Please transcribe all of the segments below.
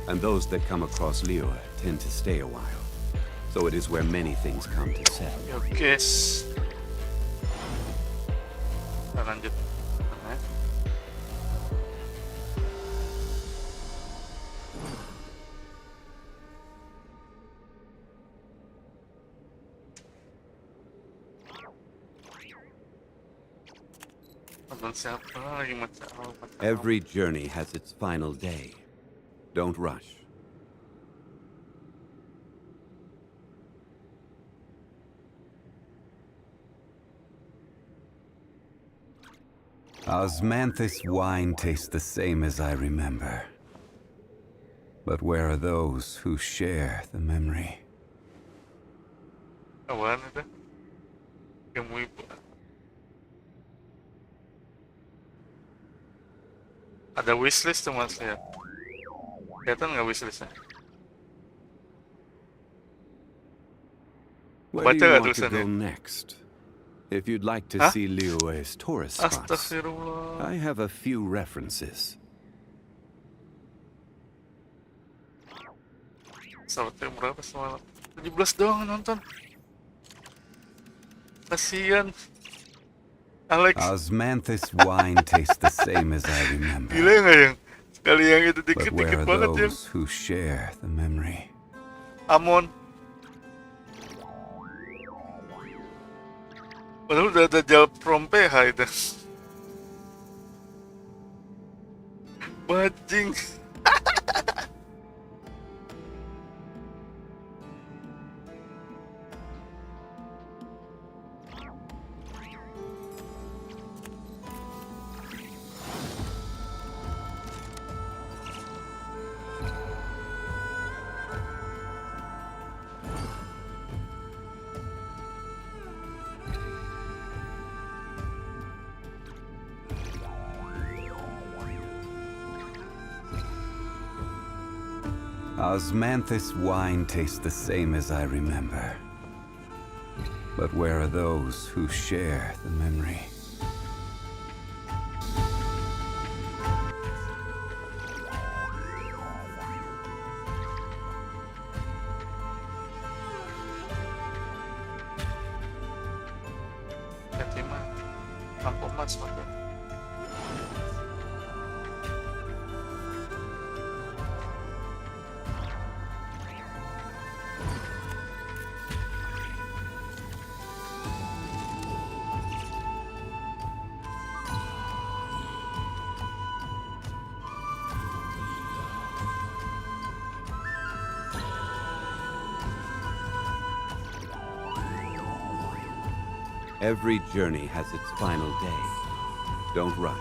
and those that come across Liyue tend to stay a while. So it is where many things come to settle. Yo guys, kita lanjut. Every journey has its final day. Don't rush. Osmanthus wine tastes the same as I remember. But where are those who share the memory? Apaan itu? Kamu ibu. Ada wishlist tuh mas lihat. Kelihatan nggak wishlistnya? Where do you want to go next? If you'd like to see Liyue's tourist spots, Astagfirullah. I have a few references. Sahabatnya berapa semalam? 17 doang nonton. Kasian. Alex. Osmanthus wine tastes the same as I remember. Gila nggak yang? Sekali yang itu But dikit-dikit where are banget ya. those who share the memory? Amon. Padahal udah ada jal from PH itu. Bajing. Osmanthus wine tastes the same as I remember. But where are those who share the memory? Fatima, aku mas pakai. Every journey has its final day. Don't rush.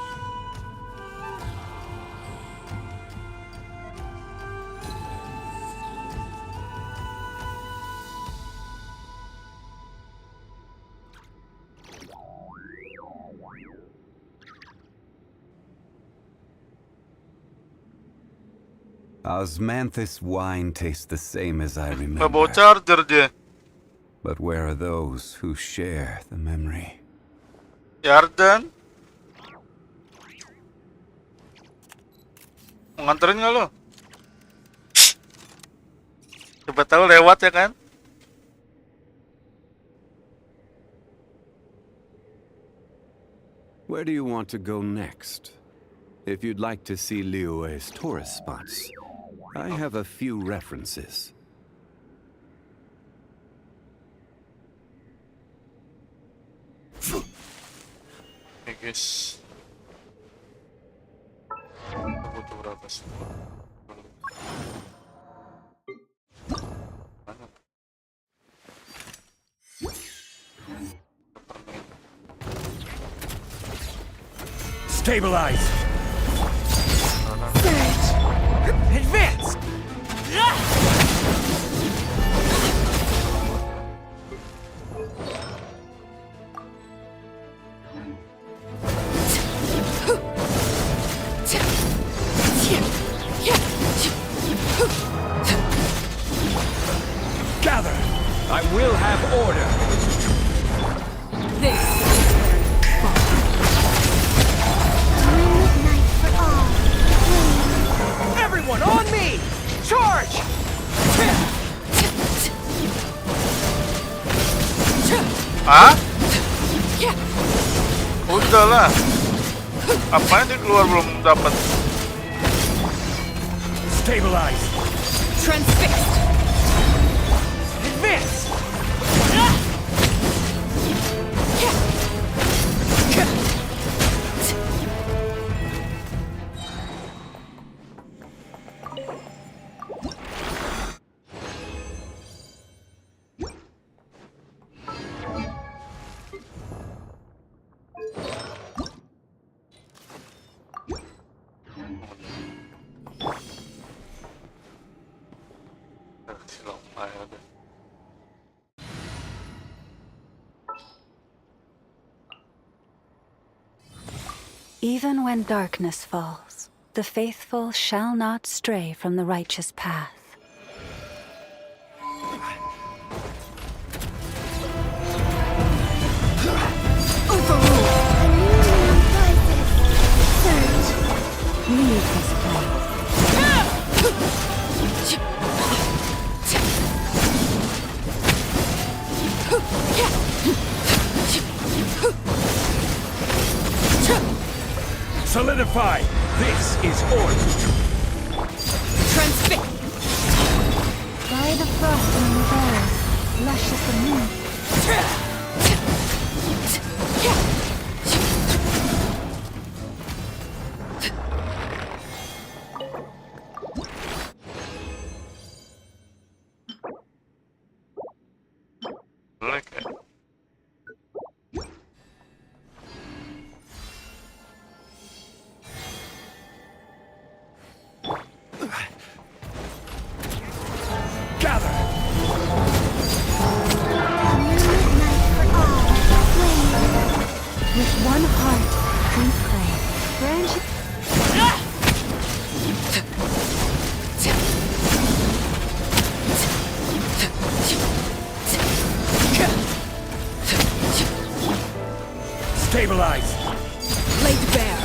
Osmanthus wine tastes the same as I remember. Bawa charger dia. But where are those who share the memory? Yardan. Mau nganterin nggak lo? Coba tahu lewat ya kan? Where do you want to go next? If you'd like to see Liyue's tourist spots, I have a few references. Oke guys, kita butuh berapa sih? Mana? Stabilize! Surge! Advance! Gather! I will have order! This is very far. Midnight for all. Everyone on me! Ah? Udahlah. Apaan dia keluar belum dapat? Stabilize. Transfixed. Advance. Even when darkness falls, the faithful shall not stray from the righteous path. Leave this place. Solidify. This is order. Transfix. By the frost on the valley, lush as the moon. With one heart, we pray. Branch. Stabilize. Laid bare.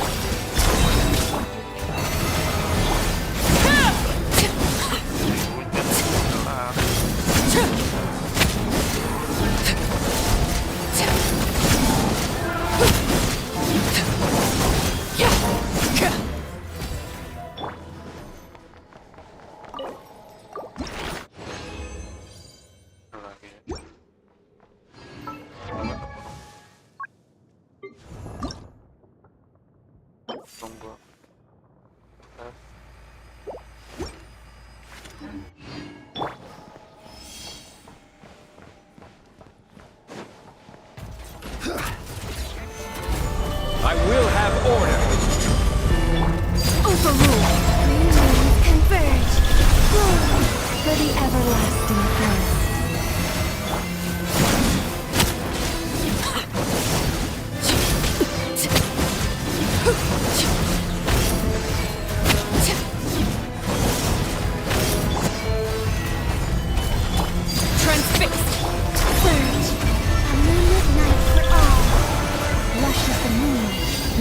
I will have order. Overrule. Dreams converge. Glory for the everlasting forest. Transfixed. Surge. A moonlit night for all. Lush as the moon.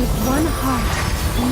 With one heart, we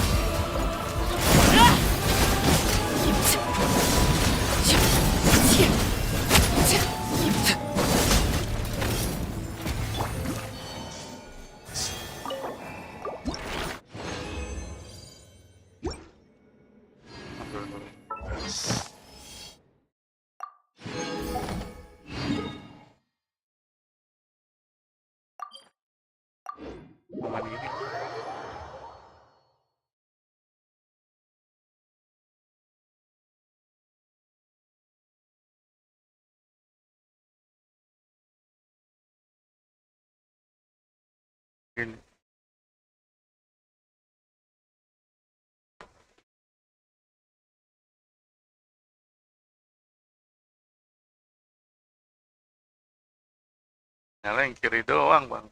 Nyala yang kiri doang bang.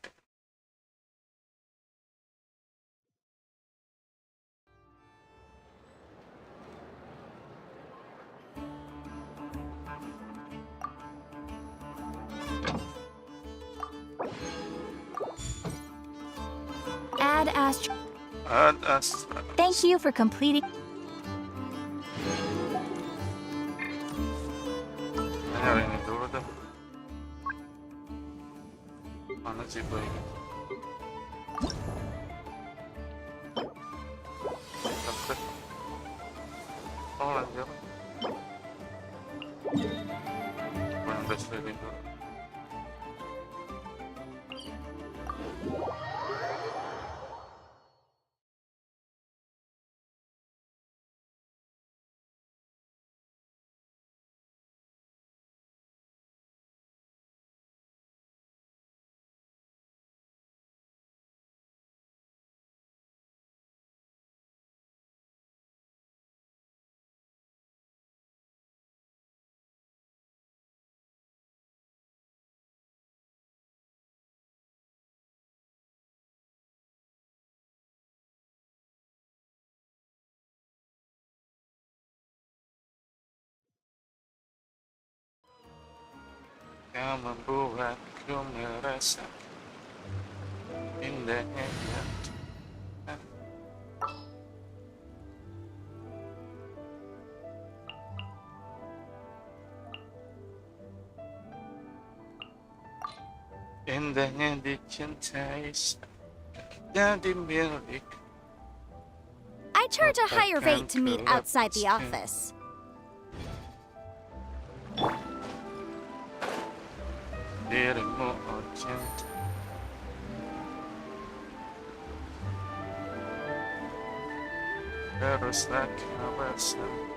add astro. Astra. Thank you for completing. Nyala ini dulu tuh. Mana masih baik. Sampai. Oh lanjut. Main best friend itu. Yang membuatku merasa indahnya hidup. Indahnya dicintai, jadi milik. I charge a higher rate to meet outside the office. Dirimu oh cinta. Teruslah kau bersama.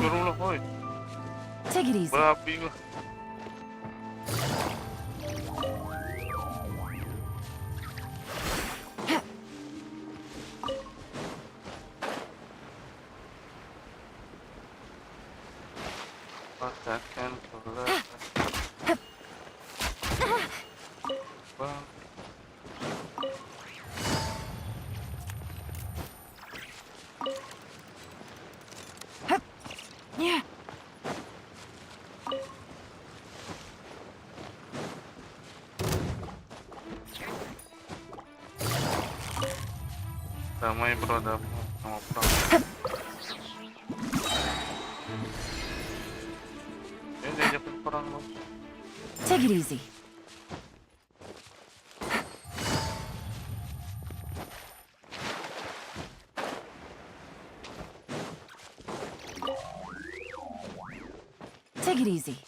Turun lah, boy. Take it easy. Babi gua. Katakan keluarga. Bang. Yeah. Damai bro, damai sama perang. Ini diajakin perang lo. Take it easy. Take it easy.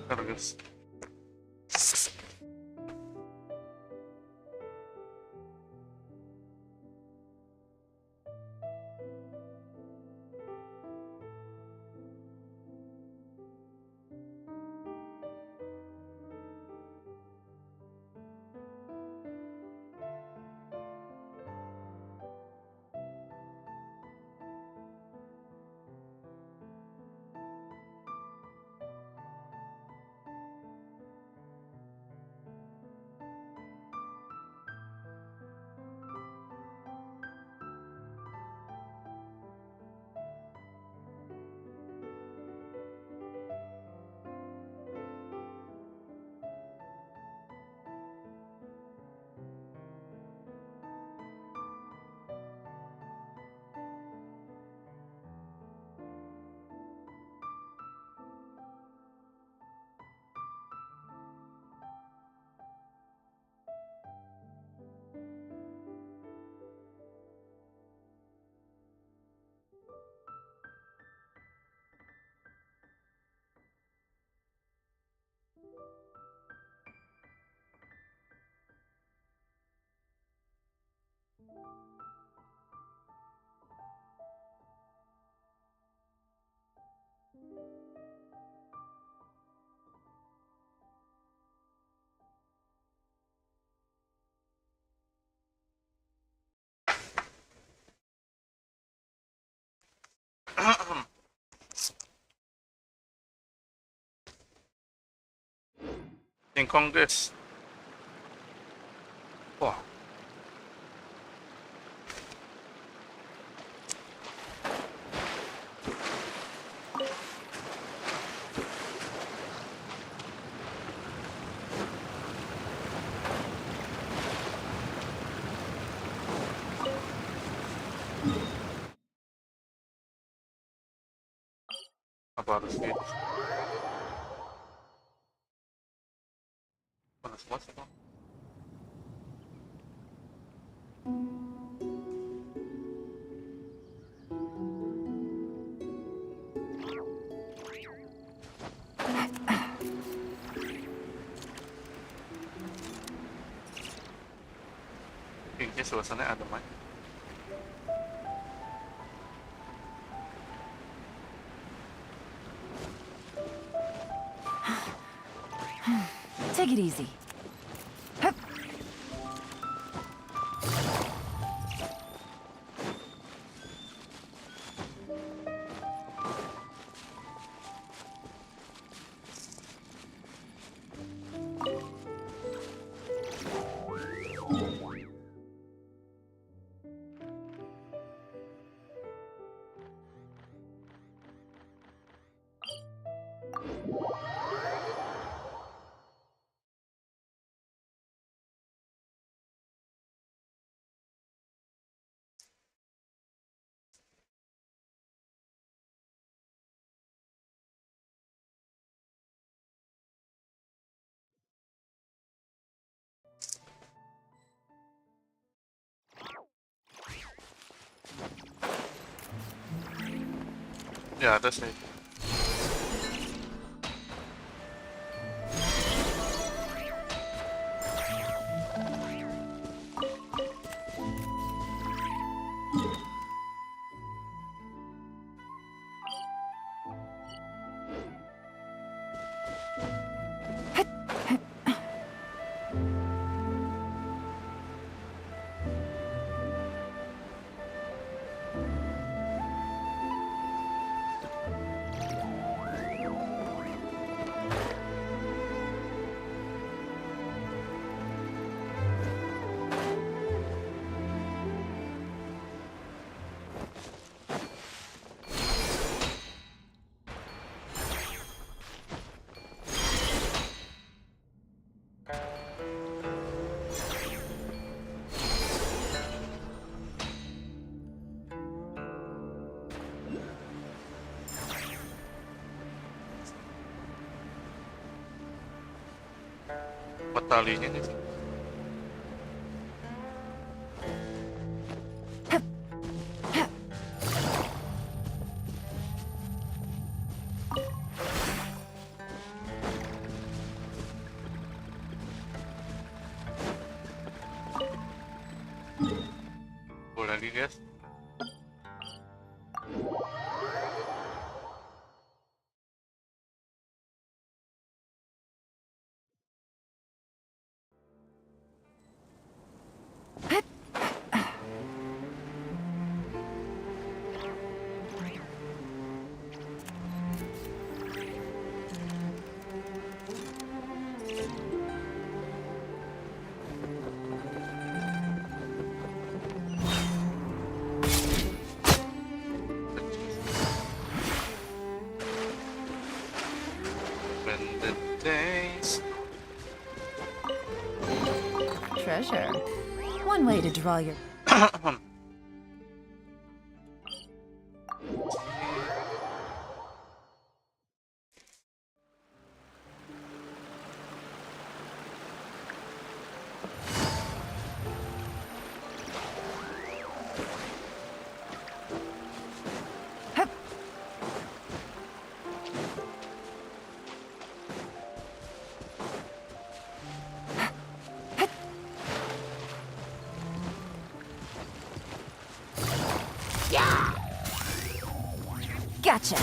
Guys. King Kong guys. Wah. Apa harus gitu? Panas banget sih, Bang. Kayaknya suasananya adem aja. Take it easy. Hup. Ya ada sih. Talinya nih. Boleh lagi guys. Treasure. One way to draw your... Gotcha.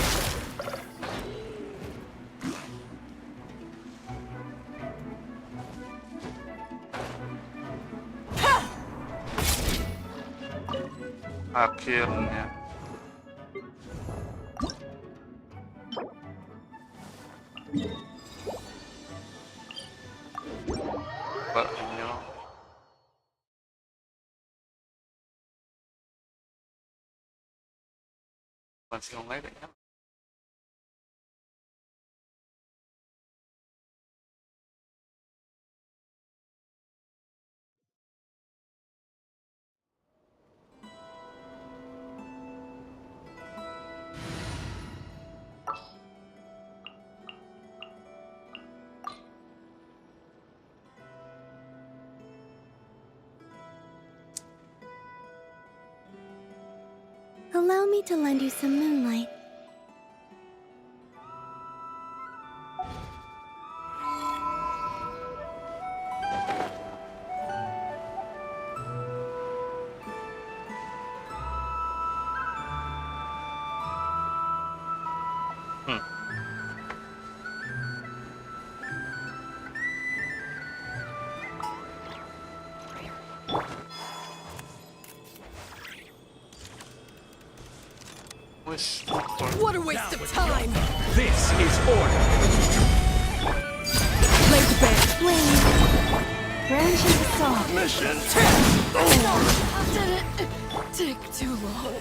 Akhirnya. Masih online deh kan? Allow me to lend you some moonlight. Wish. What a waste of time! This is order. Laid bare. Flame. Branching assault. Mission. Did it take too long?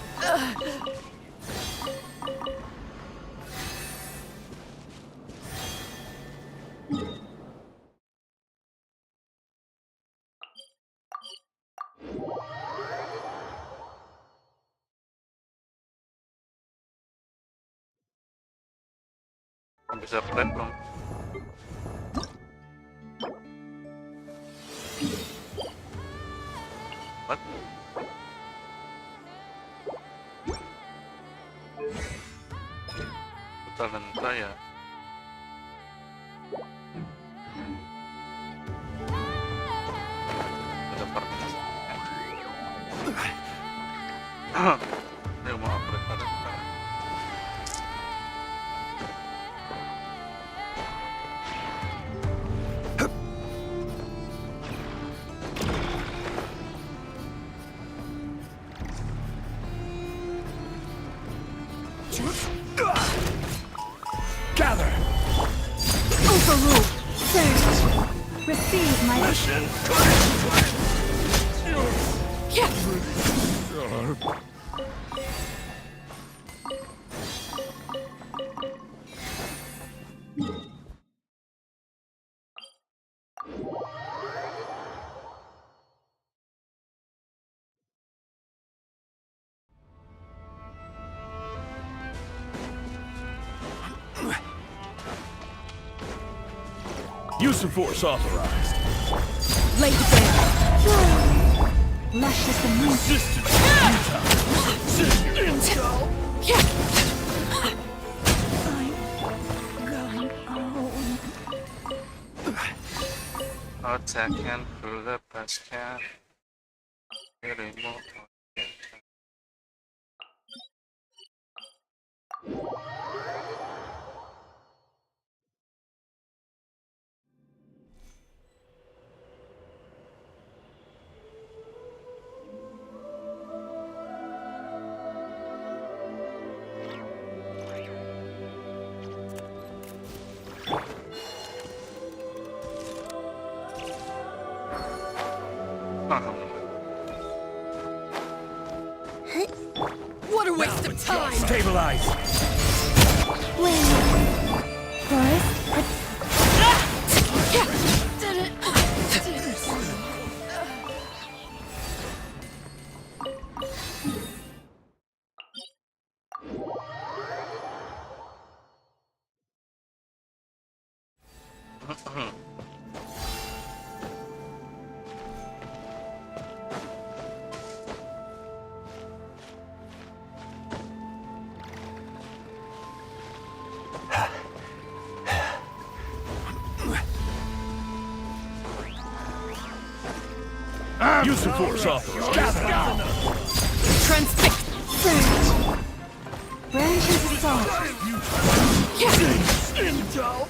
Bisa play belum? What? Talenta ya? Ada permen. Ini mau upgrade pada sekarang. Gather. Overrule. Surge. Receive my Mission. Use of force authorized. Laid bare. lush as the moon. Resistance. Futile. I'm going home. Attacking through the past can. Getting more. What a waste of time! Stabilize. Wait. First, Did it? Use of force authorized. Gather. Transfix! surge. Branches assault. Intel.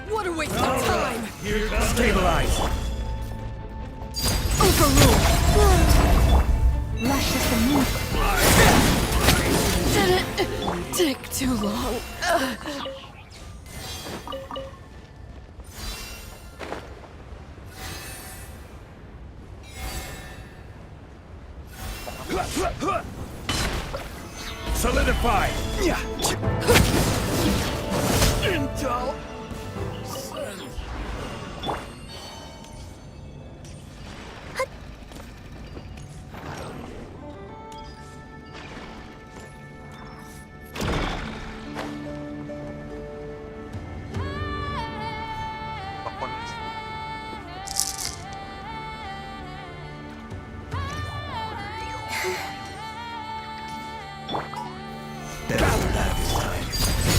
What a waste of time! Stabilize. overruled. Lush as the moon. Didn't take too long. Solidify! Intel!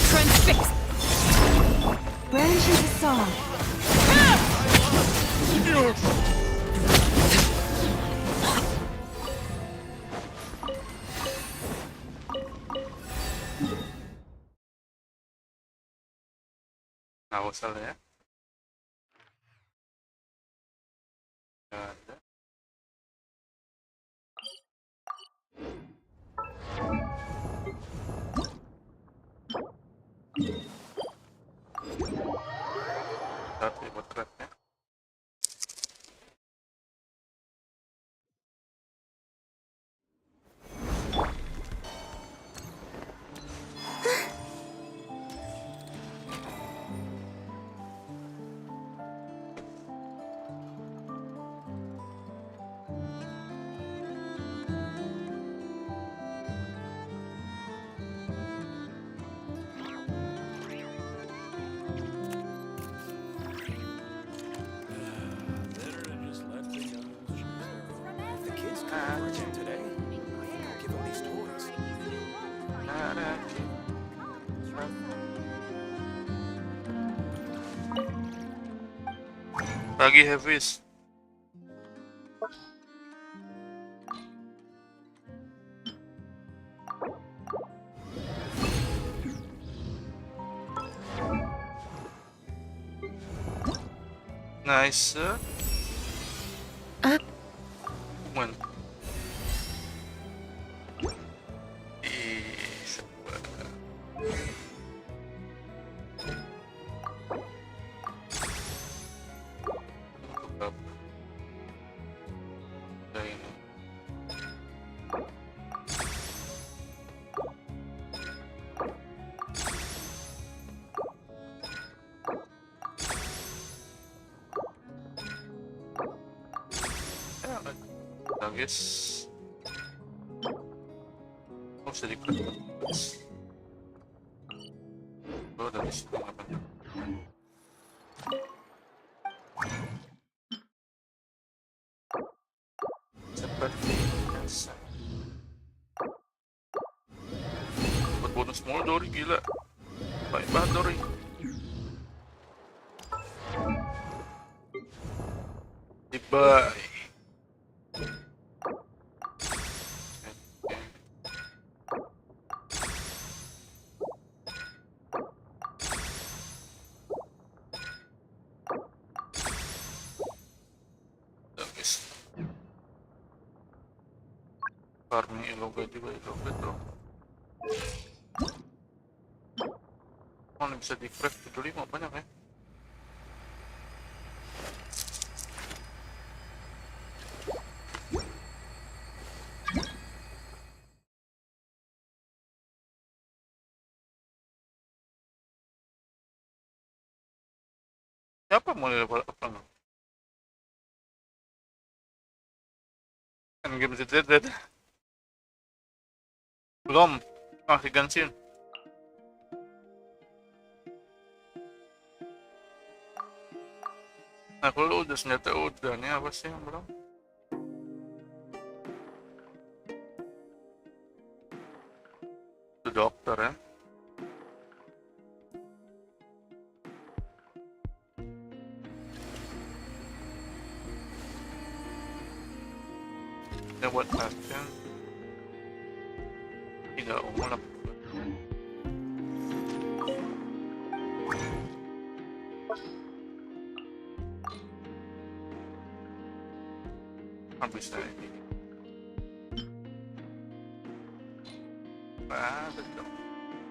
Transfix. Branch into song. Nggak usah lah ya. Nggak ada. Tapi buat trapnya. Lagi heavies. Nice. One. Guys, oh bisa diklik. Oh dari sini ngapain? Seperti biasa. Buat bonus mulu Dori, gila. Baik banget Dori. Tiba. Farming iloga juga iloga tuh. Oh, ini bisa di craft 75 banyak ya. Siapa mau level apa nggak? Kan game dead. Belum, digantiin. Nah kalau udah senjata udah, nih apa sih yang belum? Itu dokter ya. Ya buat latihan. Tidak umum lah. Habis na ini. Ada dong.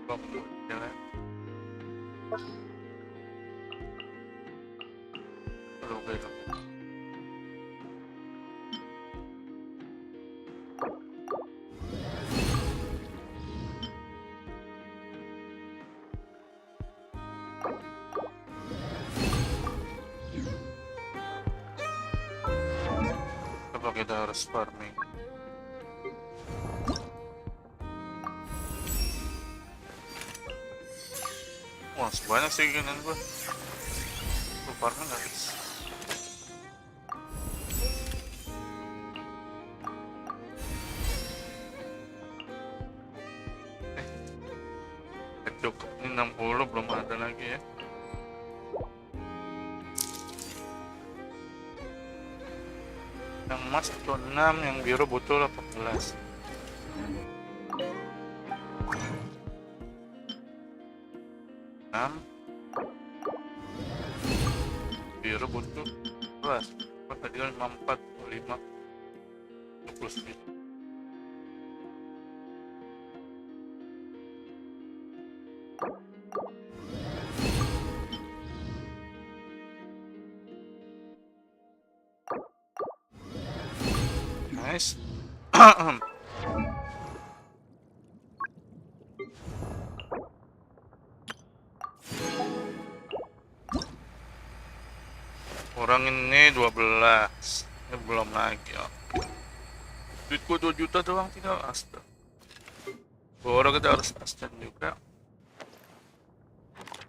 Bambu jalan. Aduh, belok. Coba kita harus farming. Wah, sebanyak sih ginian gua. Lu farming gak bisa. Cukup, ini 60 belum ada lagi ya. Yang emas itu 6, yang biru butuh 18. Biru butuh 11. Tadi kan 54, 5, 29. Nice. Orang ini 12. Ini belum lagi ya. Duitku 2 juta doang tinggal astaga. Baru kita harus asisten juga.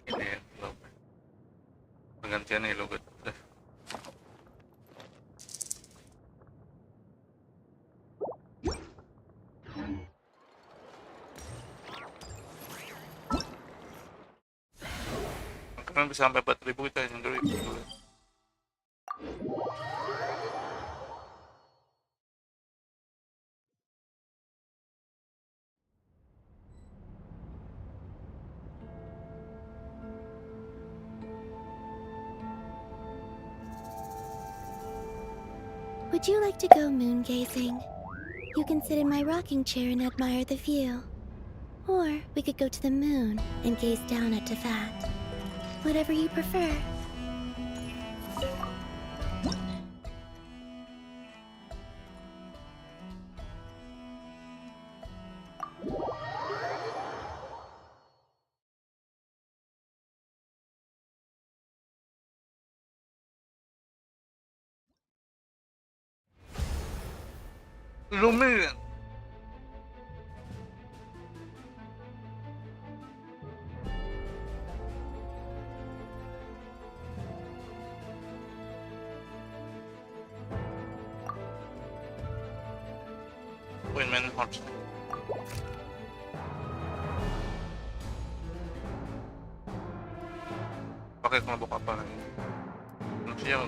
Ini belum. Penggantian ini logo udah. Kemarin bisa sampai 4.000 kita yang dulu. Would you like to go moon gazing? You can sit in my rocking chair and admire the view. Or we could go to the moon and gaze down at Tefat. Whatever you prefer. Lumayan. Women hot. Pakai kelompok apa lagi? Manusia.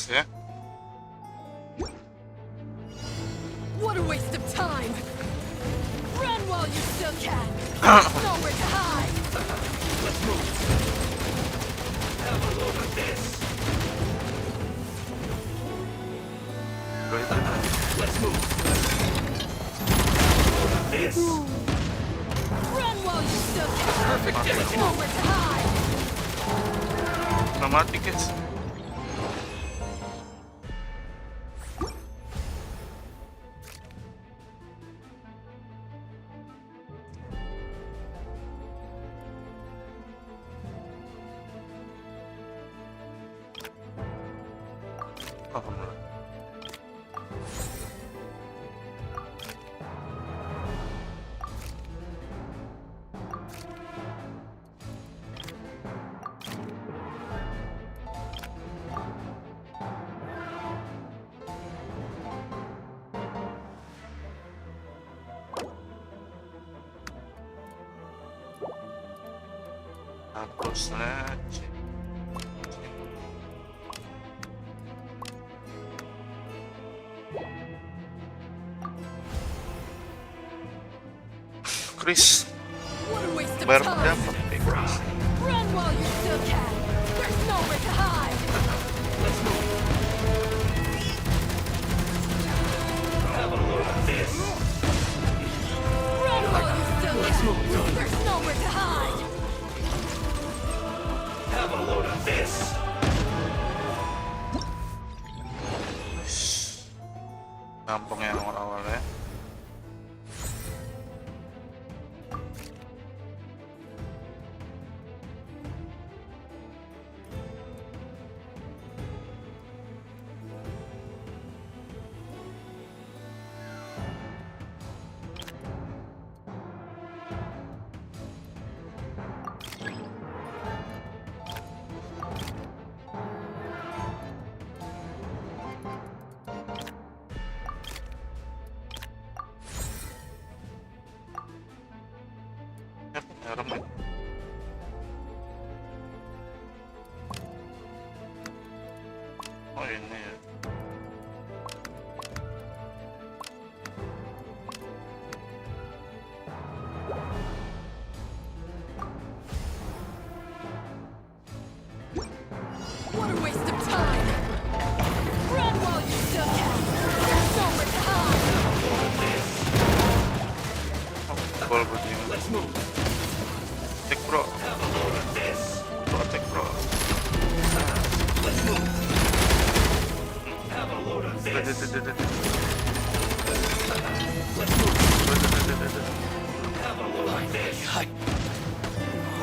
Ya. What a waste of time! Run while you still can! There's nowhere to hide! Let's move. Have a look at this. Let's move. This. Run while you still can! Perfect. There's nowhere to hide! Nama tiket. Sledge. Chris, What a waste of bayar time! dapat eh, Chris. Run while you still can! There's nowhere to hide! Let's move. Have a look at this. Run while you still can! There's nowhere to hide! Have a load of this. Gampang ya awal-awalnya. Ramai. Oh ini ya. What a waste of time! Run while you still can! There's nowhere to hide! Ball begini. Let's move. Attack bro. Have a load of this. Bro attack bro. Let's move. Have a load of this. Let's move. Have a load of this.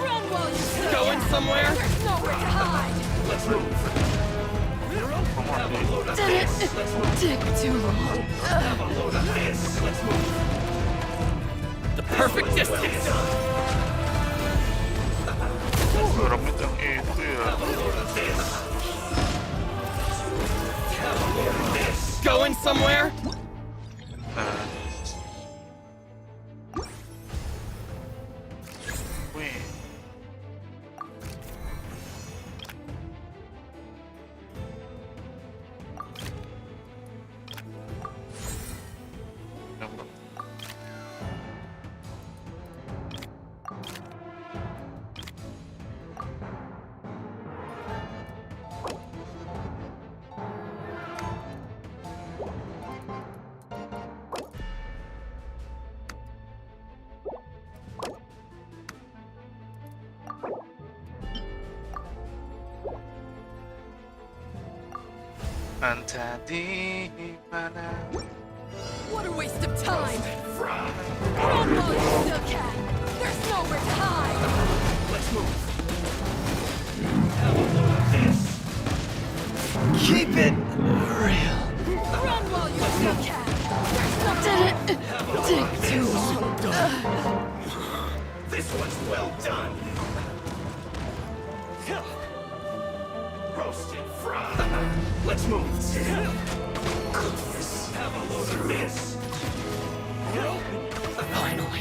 Run while you still Going can! somewhere? There's nowhere to hide! Let's move. Have a load of Did this. it Let's move. take too long? Have a load of this. Let's move. The perfect distance. Ramai yang itu ya. Have a load of this. Have a load of this. Going somewhere? Nah. Wih. Dapat. Entah di mana. What a waste of time! Fry. Run while you still can! There's nowhere to hide! Let's move. Have a load of this. Keep it real. Run while you still can! There's nothing... Did it take too long? This one's well done. Roasted fry. Let's move. Have a load of this. Finally,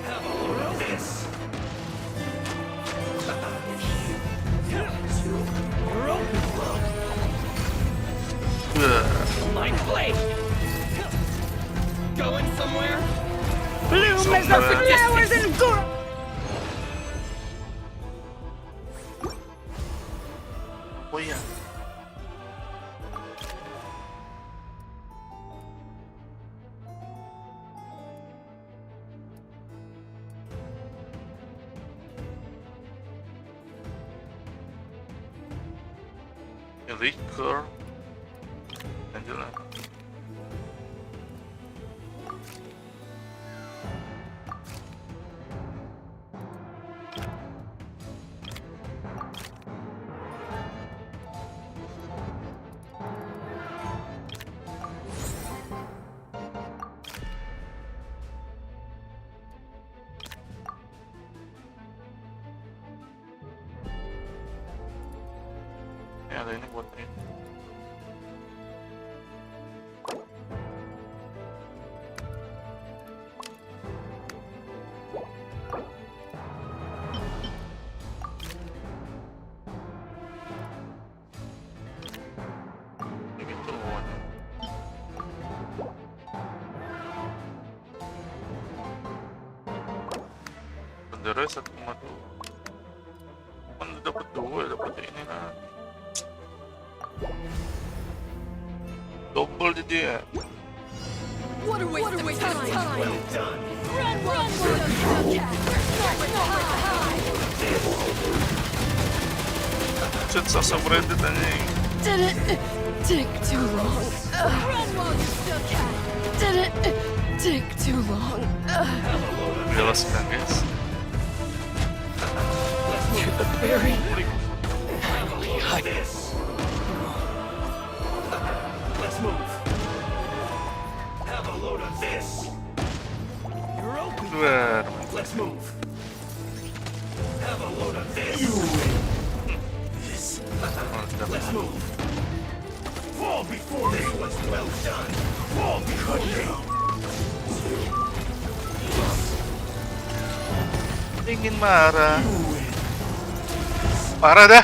Have a load of this. Mind blade. Going somewhere? Bloom as the flowers in Oh iya. Liquor. Lanjut lah. Ini ada ini buat ini. Leadernya 1,2. Kan udah dapet 2, dapet ini lah. Double jadi ya. What a waste of time! Well done. Run while you still can! Chat sasa branded anjing. Did it take too long? Run while you still can! Did it take too long? Jelas kan guys? To the very This. Let's move. Have a load of this. You're open. Dua. Let's move. Have a load of this. You win. Let's move. Fall before me. This was well done. Fall before me. Ingin marah. Marah dah.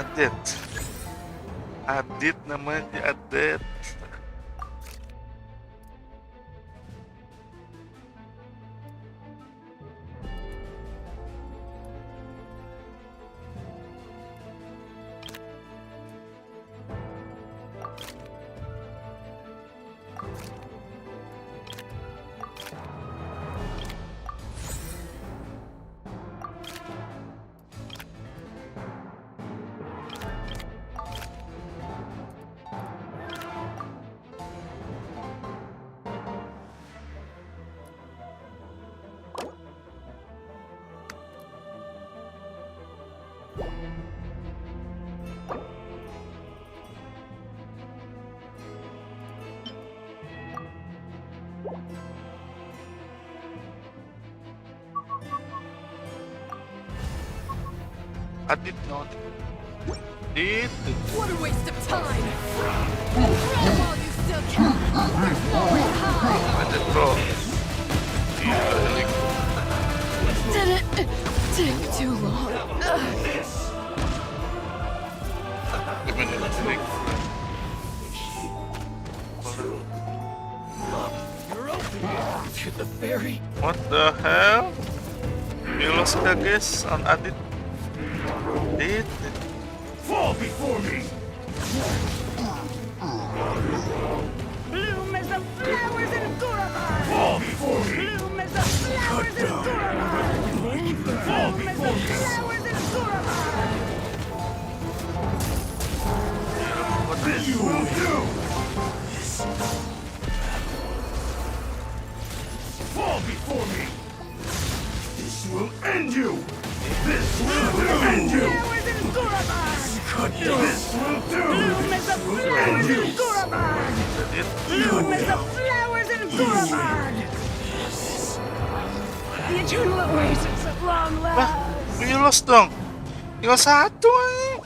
Adit. Adit namanya Adit. Adit not. Adit. What a waste of time! Run while you still can! There's nowhere to hide! Adit bro. Gila ini. Did it take too long? Gimana ini? you're open. To the very What the hell? Milos ka guys on Adit. Adit. Fall before me. Bloom as the flowers in Gurabar! Fall before me. Bloom as the flowers in Gurabar! Fall Bloom as before the me. flowers in Gurabar! This will do. Fall before me. This will end you. This will end you. Flowers in Gurabar! This will do. Bloom as the flowers in Gurabar! Adit. Bloom as the flowers in Gurabar! The eternal oasis of long Bah, love! Milos dong. Tinggal satu nih.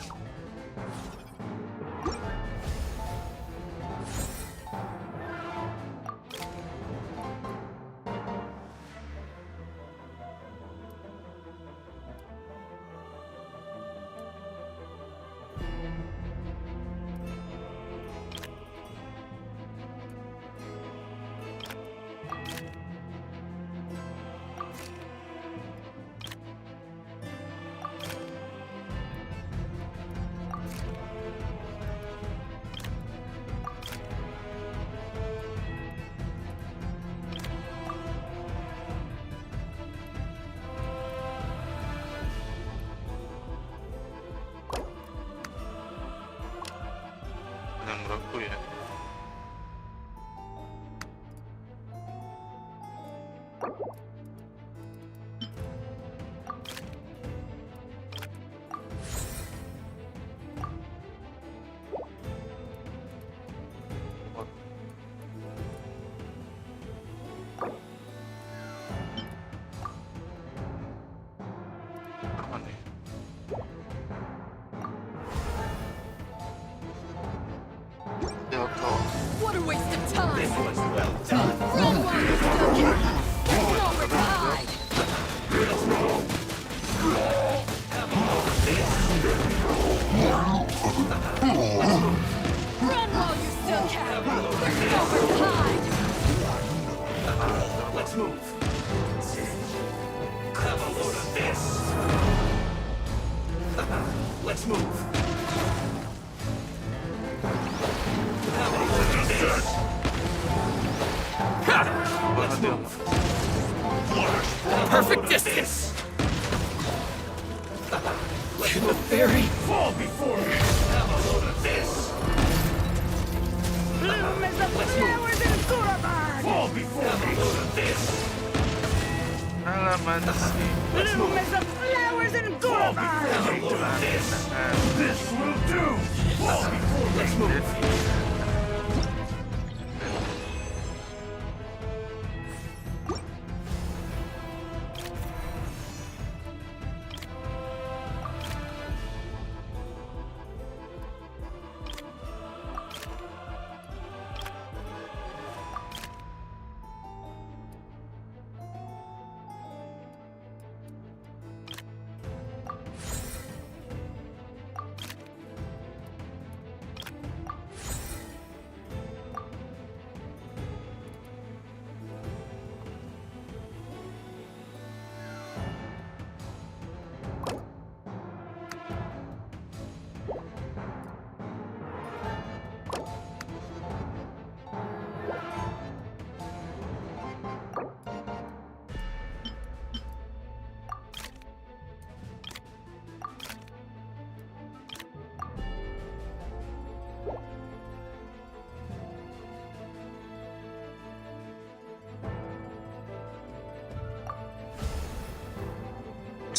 Yang berapa ya? Apa nih? Delta. What a waste of time! This was well done. Run while you still can! There's nowhere to hide! Run while you still can! There's nowhere to hide! move. Have a load of this. Let's move. Have a load of this. Let's move. Perfect distance! To the ferry! Fall before me. Have a load of this. Bloom as the flowers in Gurabard! Fall before me. Have a load of this. Alaman sih. Bloom as the flowers in Gurabard! Have a load of this. This will do. Fall before me. Let's move.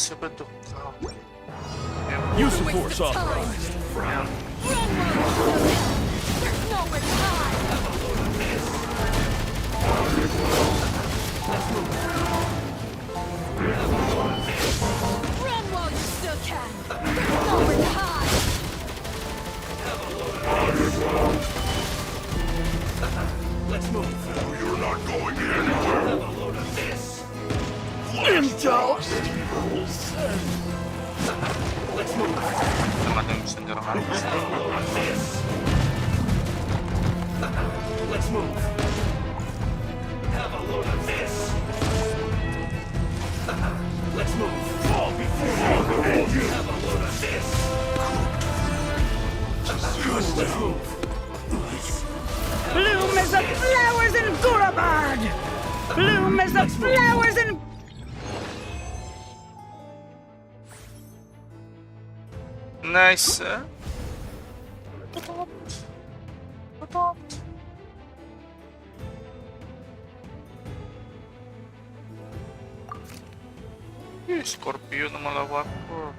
Siapa tuh kau? Use the Waste force of off. time. Run while you still can. There's nowhere to hide. Run while you still can. There's nowhere to hide. Let's move. You're not going anywhere. Have a load of this. Indulge! Let's move. Teman yang bisa nyerang aku. Have a load of this. Let's move. Have a load of this. Let's move. Fall before me. And you have a load of this. Let's move. Bloom as the flowers in Gurabard! Bloom as the flowers in... Nice. Scorpio na malawak ko.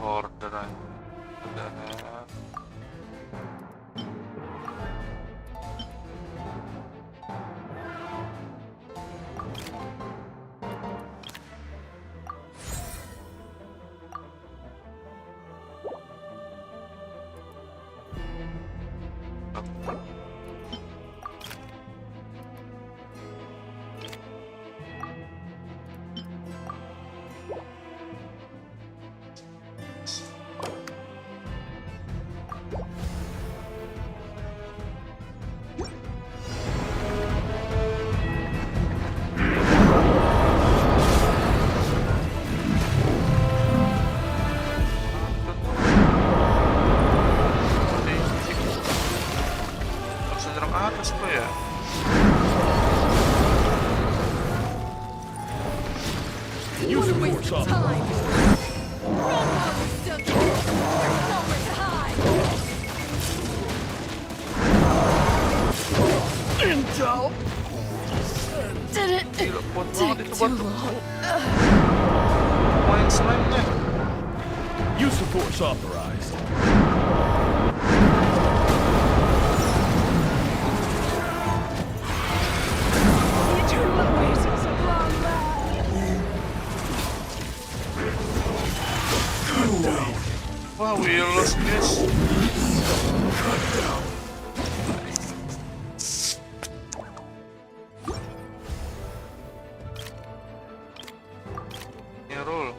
Orderan udah. Use the force off. Time. Run while you still can. There's nowhere to hide. Indulge! Didn't Gila, kuat take banget itu too batu. long. Main slime-nya. Use the force authorized. Willows guys. Roll.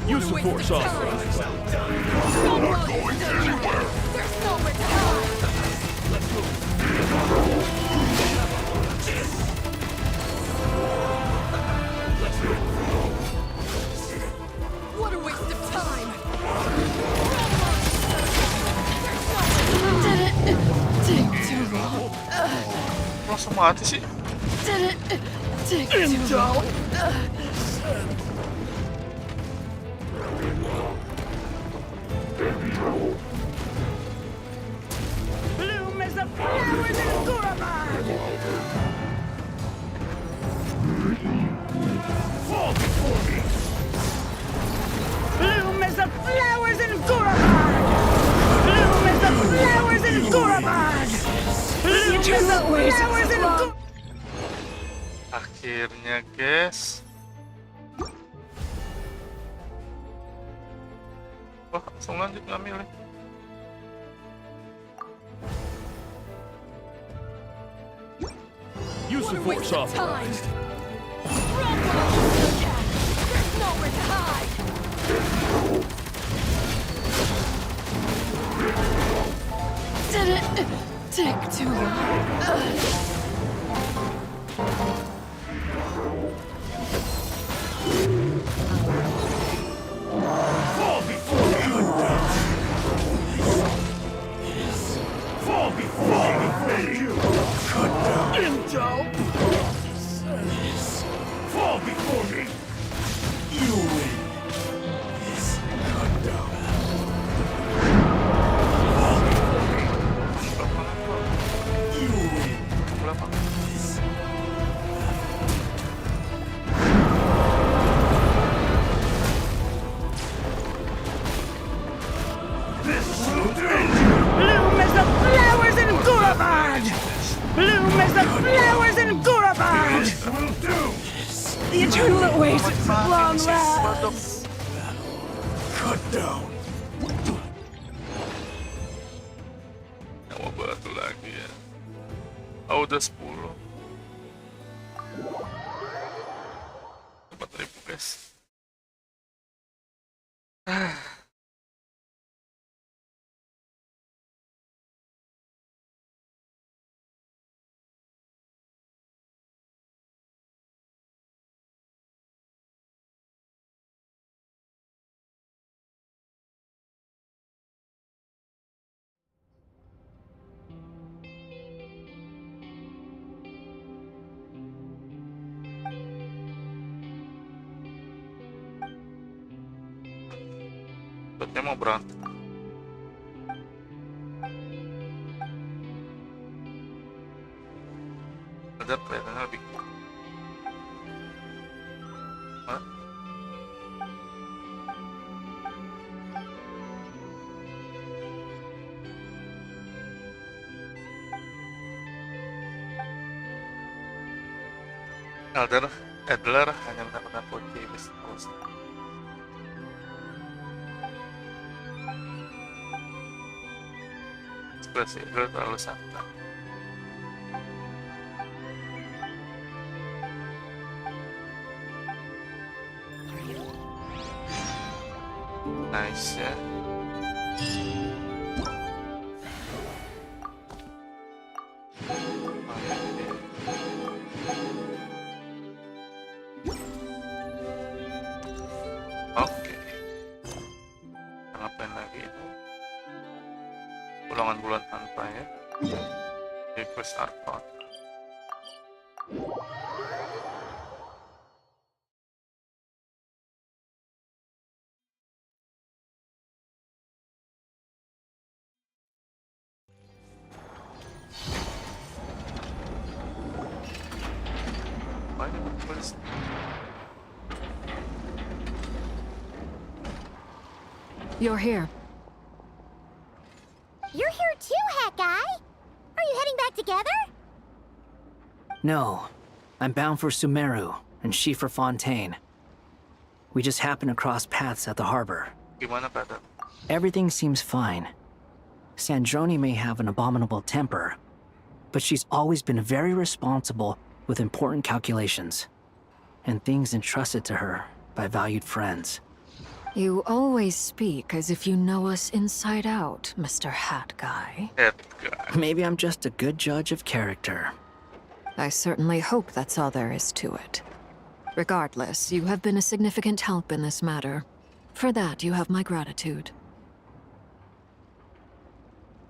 Use the Waste force of off. time. Run while you still can. There's nowhere to hide. What a waste of time. Run while you still can. There's nowhere to hide. Did it take too long? Langsung mati sih. Did it take too long? Bloom as the flowers in Gurabad! Fall before me! Bloom as the flowers in Gurabad! Bloom as the flowers in Gurabad! Bloom as the flowers in Gurabad! Akhirnya guys. Wah, langsung lanjut ngambil nih. Use What the a force waste of off. time. Run while you still can. There's nowhere to hide. Did it take too long? Fall before me! Fall before me! Thank you! Cut down! Fall before me! You win! Cut down! Fall before me! You win! Berapa? This will do! Bloom as the flowers in Gurabad! Bloom as the flowers in Gurabad! This will do! The eternal awaits at long Batok. last! Cut down! Nyawa batu lagi ya. Oh, udah 10. 4.000 guys. Dotnya mau berantem. Ada kelihatannya lebih kuat. Hah? Adler hanya mendapatkan kunci besi kos. Ekspresi Adler terlalu santai. Nice ya. Oke. Ngapain lagi itu? Ulangan bulan tanpa ya. Request Arcot. You're here. You're here too, Hat Guy. Are you heading back together? No. I'm bound for Sumeru, and she for Fontaine. We just happened to cross paths at the harbor. Gimana, brother? Everything seems fine. Sandrone may have an abominable temper, but she's always been very responsible with important calculations, and things entrusted to her by valued friends. You always speak as if you know us inside out, Mr. Hat Guy. Hat Guy. Maybe I'm just a good judge of character. I certainly hope that's all there is to it. Regardless, you have been a significant help in this matter. For that, you have my gratitude.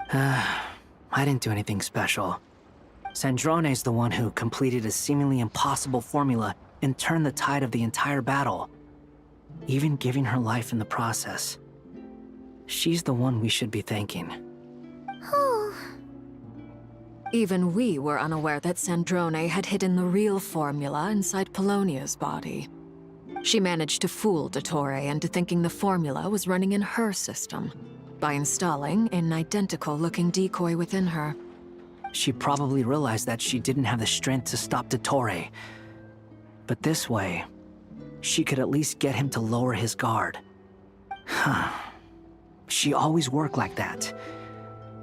I didn't do anything special. Sandrone's the one who completed a seemingly impossible formula and turned the tide of the entire battle, even giving her life in the process. She's the one we should be thanking. Even we were unaware that Sandrone had hidden the real formula inside Polonia's body. She managed to fool Dottore into thinking the formula was running in her system by installing an identical-looking decoy within her. She probably realized that she didn't have the strength to stop Dottore. But this way, she could at least get him to lower his guard. She always worked like that.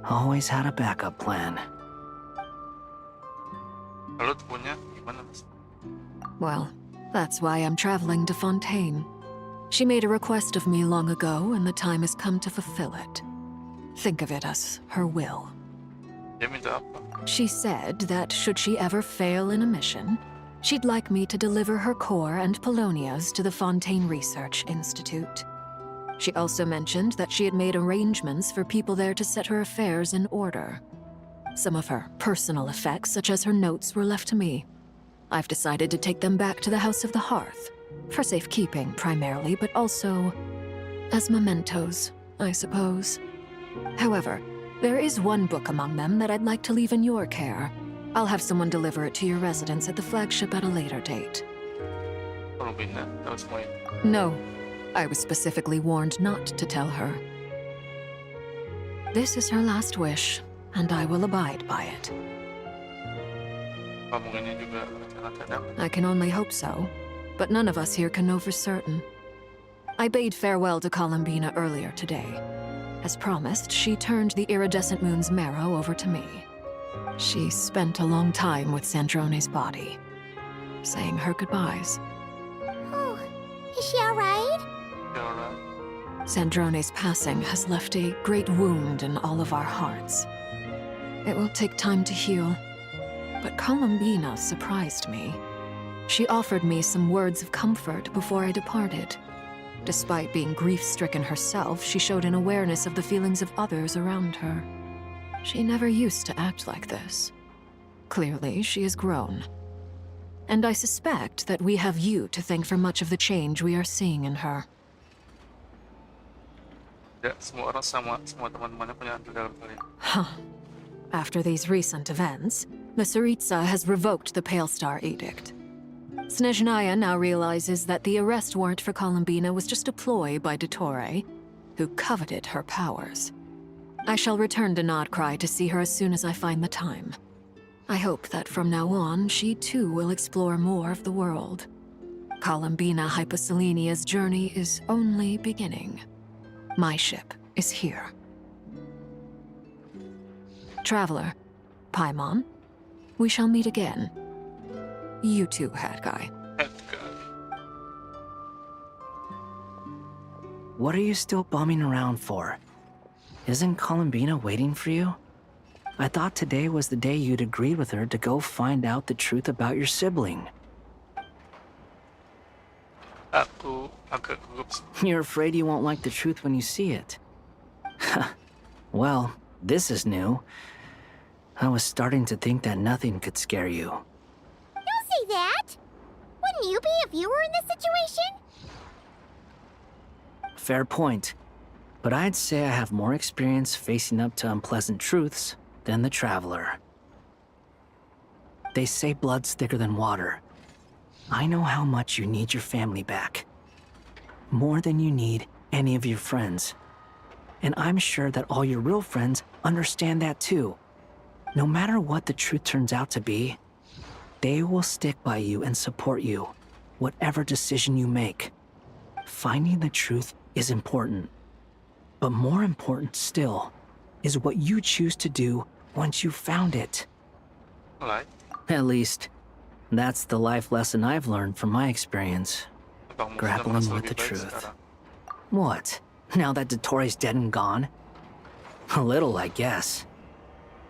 Always had a backup plan. Kalau punya gimana, Mas? Well, that's why I'm traveling to Fontaine. She made a request of me long ago, and the time has come to fulfill it. Think of it as her will. Dia minta apa? She said that should she ever fail in a mission, she'd like me to deliver her core and Polonia's to the Fontaine Research Institute. She also mentioned that she had made arrangements for people there to set her affairs in order. Some of her personal effects, such as her notes, were left to me. I've decided to take them back to the House of the Hearth, for safekeeping primarily, but also as mementos, I suppose. However, there is one book among them that I'd like to leave in your care. I'll have someone deliver it to your residence at the flagship at a later date. Kalau bina, tahu semua ini. No, I was specifically warned not to tell her. This is her last wish, and I will abide by it. Kamu ini juga rencana dapat. I can only hope so, but none of us here can know for certain. I bade farewell to Columbina earlier today. As promised, she turned the iridescent moon's marrow over to me. She spent a long time with Sandrone's body, saying her goodbyes. Oh, is she alright? Alright. Sandrone's passing has left a great wound in all of our hearts. It will take time to heal, but Columbina surprised me. She offered me some words of comfort before I departed. Despite being grief-stricken herself, she showed an awareness of the feelings of others around her. She never used to act like this. Clearly, she has grown. And I suspect that we have you to thank for much of the change we are seeing in her. Ya, semua orang sama, semua teman-temannya punya andil dalam hal ini. Huh. After these recent events, the Tsaritsa has revoked the Pale Star Edict. Snezhnaya now realizes that the arrest warrant for Columbina was just a ploy by Dottore, who coveted her powers. I shall return to Nod-Krai to see her as soon as I find the time. I hope that from now on, she too will explore more of the world. Columbina Hyposelenia's journey is only beginning. My ship is here. Traveler, Paimon, we shall meet again. You too, Hat Guy. Hat Guy. What are you still bumming around for? Isn't Columbina waiting for you? I thought today was the day you'd agreed with her to go find out the truth about your sibling. Aku agak gugup sih. You're afraid you won't like the truth when you see it. Well, this is new. I was starting to think that nothing could scare you. Don't say that! Wouldn't you be a viewer in this situation? Fair point. But I'd say I have more experience facing up to unpleasant truths than the Traveler. They say blood's thicker than water. I know how much you need your family back. More than you need any of your friends. And I'm sure that all your real friends understand that too. No matter what the truth turns out to be, they will stick by you and support you, whatever decision you make. Finding the truth is important. But more important still is what you choose to do once you've found it. Alright. At least, that's the life lesson I've learned from my experience. Abang mo sudah Grappling merasa with lebih the baik truth. sekarang. What? Now that Dottoro's dead and gone? A little, I guess.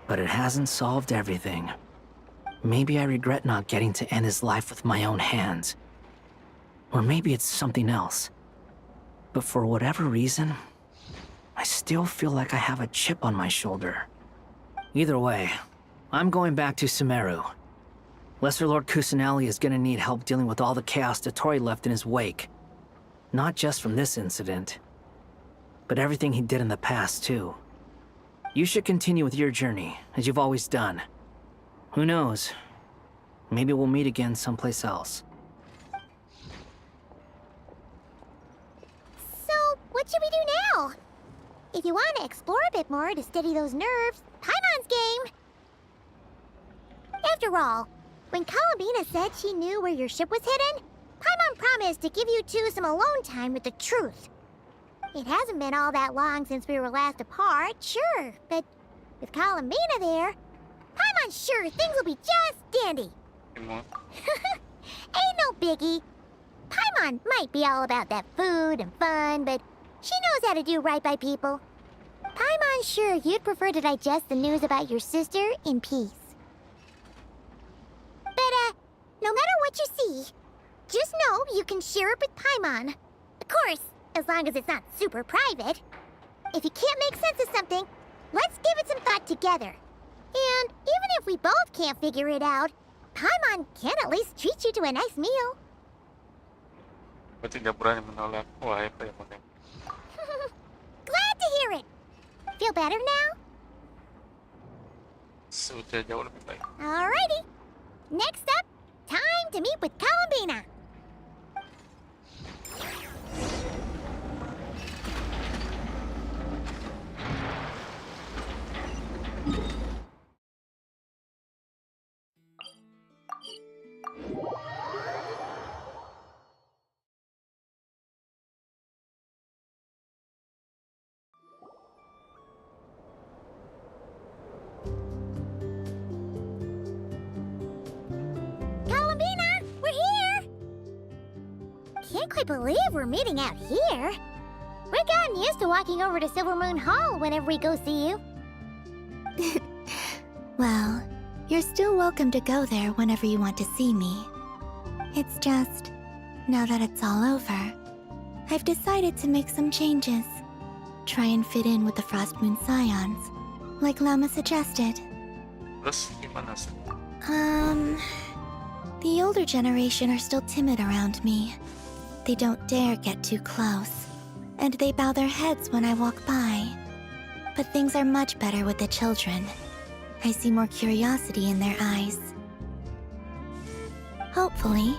But it hasn't solved everything. Maybe I regret not getting to end his life with my own hands. Or maybe it's something else. But for whatever reason, I still feel like I have a chip on my shoulder. Either way, I'm going back to Sumeru. Lesser Lord Kusanali is gonna need help dealing with all the chaos Dottori left in his wake. Not just from this incident, but everything he did in the past, too. You should continue with your journey, as you've always done. Who knows? Maybe we'll meet again someplace else. So, what should we do now? If you want to explore a bit more to steady those nerves, Paimon's game! After all, when Columbina said she knew where your ship was hidden, Paimon promised to give you two some alone time with the truth. It hasn't been all that long since we were last apart, sure, but with Columbina there, Paimon's sure things will be just dandy. Ain't no biggie. Paimon might be all about that food and fun, but she knows how to do right by people. Paimon's sure you'd prefer to digest the news about your sister in peace. But, no matter what you see, just know you can share it with Paimon. Of course, as long as it's not super private. If you can't make sense of something, let's give it some thought together. And even if we both can't figure it out, Paimon can at least treat you to a nice meal. Berarti tidak berani menolak. Wahai Paimon. Glad to hear it. Feel better now? Sudah jauh lebih baik. Alrighty. Next up, time to meet with Columbina. Can't quite believe we're meeting out here. We've gotten used to walking over to Silver Moon Hall whenever we go see you. Well, you're still welcome to go there whenever you want to see me. It's just, now that it's all over, I've decided to make some changes. Try and fit in with the Frost Moon Scions, like Lama suggested. Terus gimana sih? The older generation are still timid around me. They don't dare get too close, and they bow their heads when I walk by. But things are much better with the children. I see more curiosity in their eyes. Hopefully,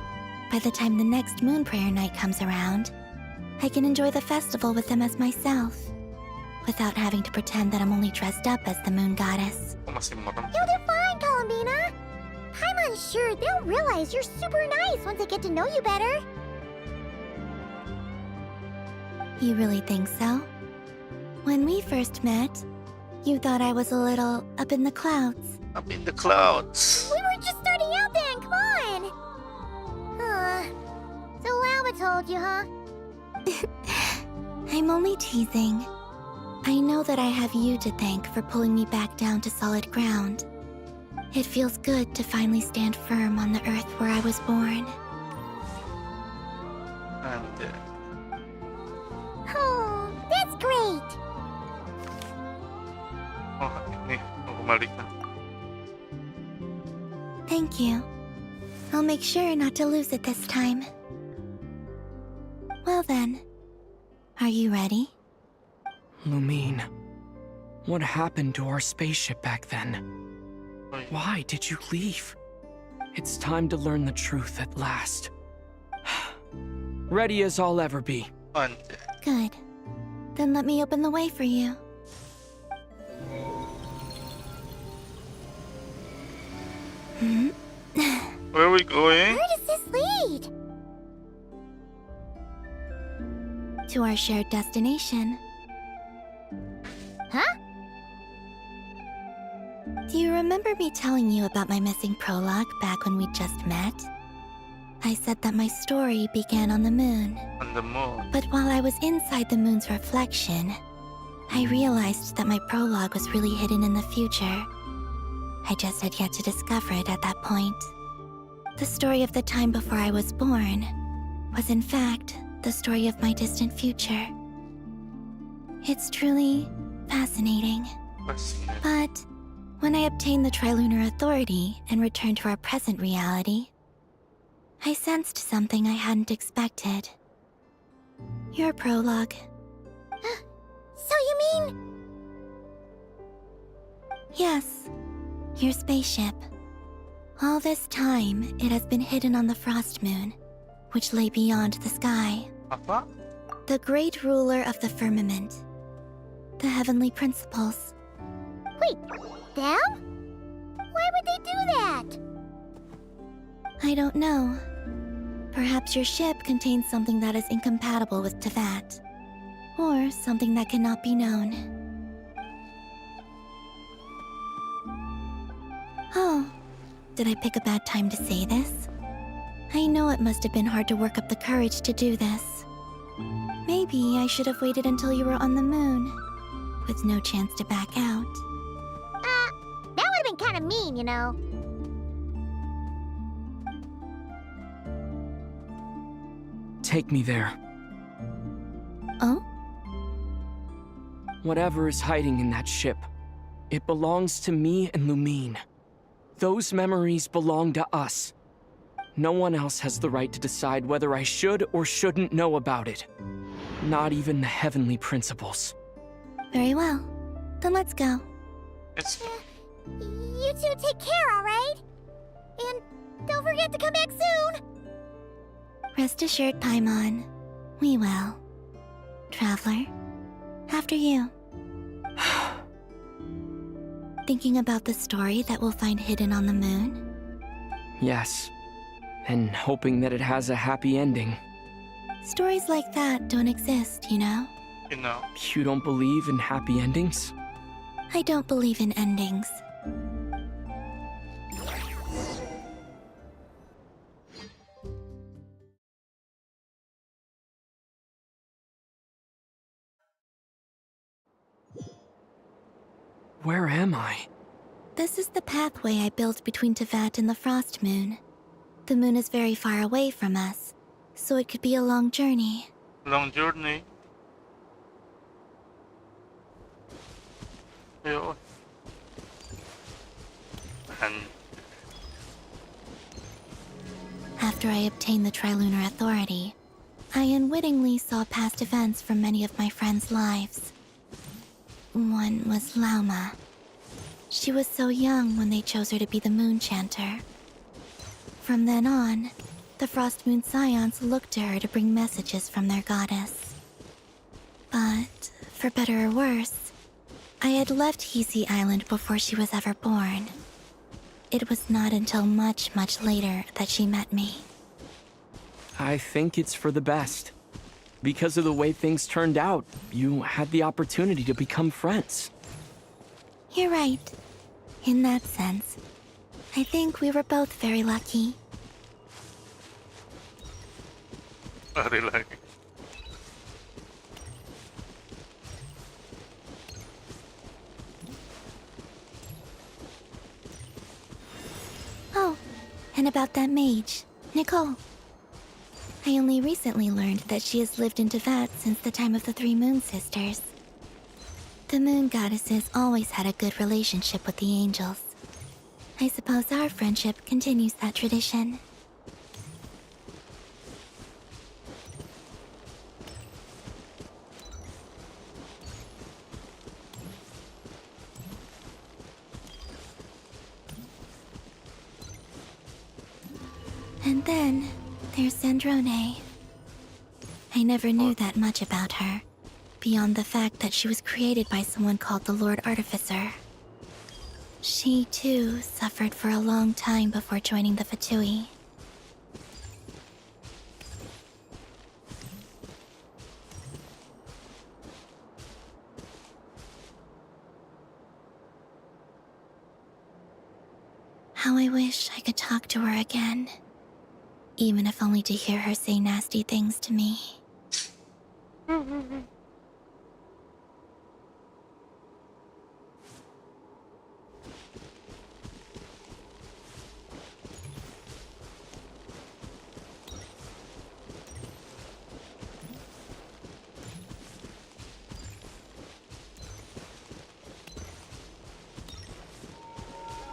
by the time the next Moon Prayer Night comes around, I can enjoy the festival with them as myself, without having to pretend that I'm only dressed up as the Moon Goddess. Kok masih merem? You'll do fine, Columbina. Paimon's sure they'll realize you're super nice once they get to know you better. You really think so? When we first met, you thought I was a little up in the clouds. Up in the clouds. We were just starting out then, come on! So Lama told you, huh? I'm only teasing. I know that I have you to thank for pulling me back down to solid ground. It feels good to finally stand firm on the earth where I was born. And, Oh, that's great! oh, ini aku balik na. Thank you. I'll make sure not to lose it this time. Well then, are you ready? Lumine, what happened to our spaceship back then? Why did you leave? It's time to learn the truth at last. Ready as I'll ever be. And, Good. Then let me open the way for you. Where are we going? Where does this lead? To our shared destination. Huh? Do you remember me telling you about my missing prologue back when we just met? I said that my story began on the moon. On the moon. But while I was inside the moon's reflection, I realized that my prologue was really hidden in the future. I just had yet to discover it at that point. The story of the time before I was born was in fact the story of my distant future. It's truly fascinating. But when I obtained the Trilunar Authority and returned to our present reality, I sensed something I hadn't expected. Your prologue. So you mean... Yes, your spaceship. All this time, it has been hidden on the Frost Moon, which lay beyond the sky. Apa? The great ruler of the firmament. The heavenly principles. Wait, them? Why would they do that? I don't know. Perhaps your ship contains something that is incompatible with Teyvat. Or something that cannot be known. Oh, did I pick a bad time to say this? I know it must have been hard to work up the courage to do this. Maybe I should have waited until you were on the moon, with no chance to back out. That would have been kind of mean, you know. Take me there. Oh? Whatever is hiding in that ship, it belongs to me and Lumine. Those memories belong to us. No one else has the right to decide whether I should or shouldn't know about it. Not even the heavenly principles. Very well. Then let's go. It's... You two take care, alright? And don't forget to come back soon! Rest assured, Paimon. We will. Traveler, after you. Thinking about the story that we'll find hidden on the moon? Yes. And hoping that it has a happy ending. Stories like that don't exist, you know? You know. You don't believe in happy endings? I don't believe in endings. Where am I? This is the pathway I built between Teyvat and the Frost Moon. The moon is very far away from us, so it could be a long journey. Long journey. Ayun. And After I obtained the Trilunar Authority, I unwittingly saw past events from many of my friends' lives. One was Lauma. She was so young when they chose her to be the Moon Chanter. From then on, the Frost Moon Scions looked to her to bring messages from their goddess. But, for better or worse, I had left Hisi Island before she was ever born. It was not until much, much later that she met me. I think it's for the best. Because of the way things turned out, you had the opportunity to become friends. You're right. In that sense, I think we were both very lucky. very lucky. Oh, and about that mage, Nicole. I only recently learned that she has lived in Teyvat since the time of the Three Moon Sisters. The Moon Goddesses always had a good relationship with the angels. I suppose our friendship continues that tradition. And then, there's Sandrone. I never knew that much about her, beyond the fact that she was created by someone called the Lord Artificer. She, too, suffered for a long time before joining the Fatui. How I wish I could talk to her again, even if only to hear her say nasty things to me.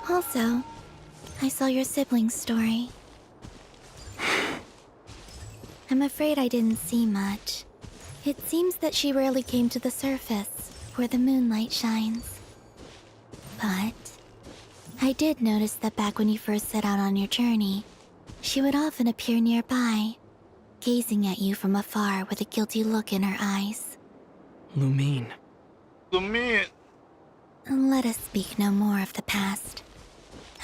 Also, I saw your siblings' story. I'm afraid I didn't see much. It seems that she rarely came to the surface, where the moonlight shines. But I did notice that back when you first set out on your journey, she would often appear nearby, gazing at you from afar with a guilty look in her eyes. Lumine. Lumine. Let us speak no more of the past.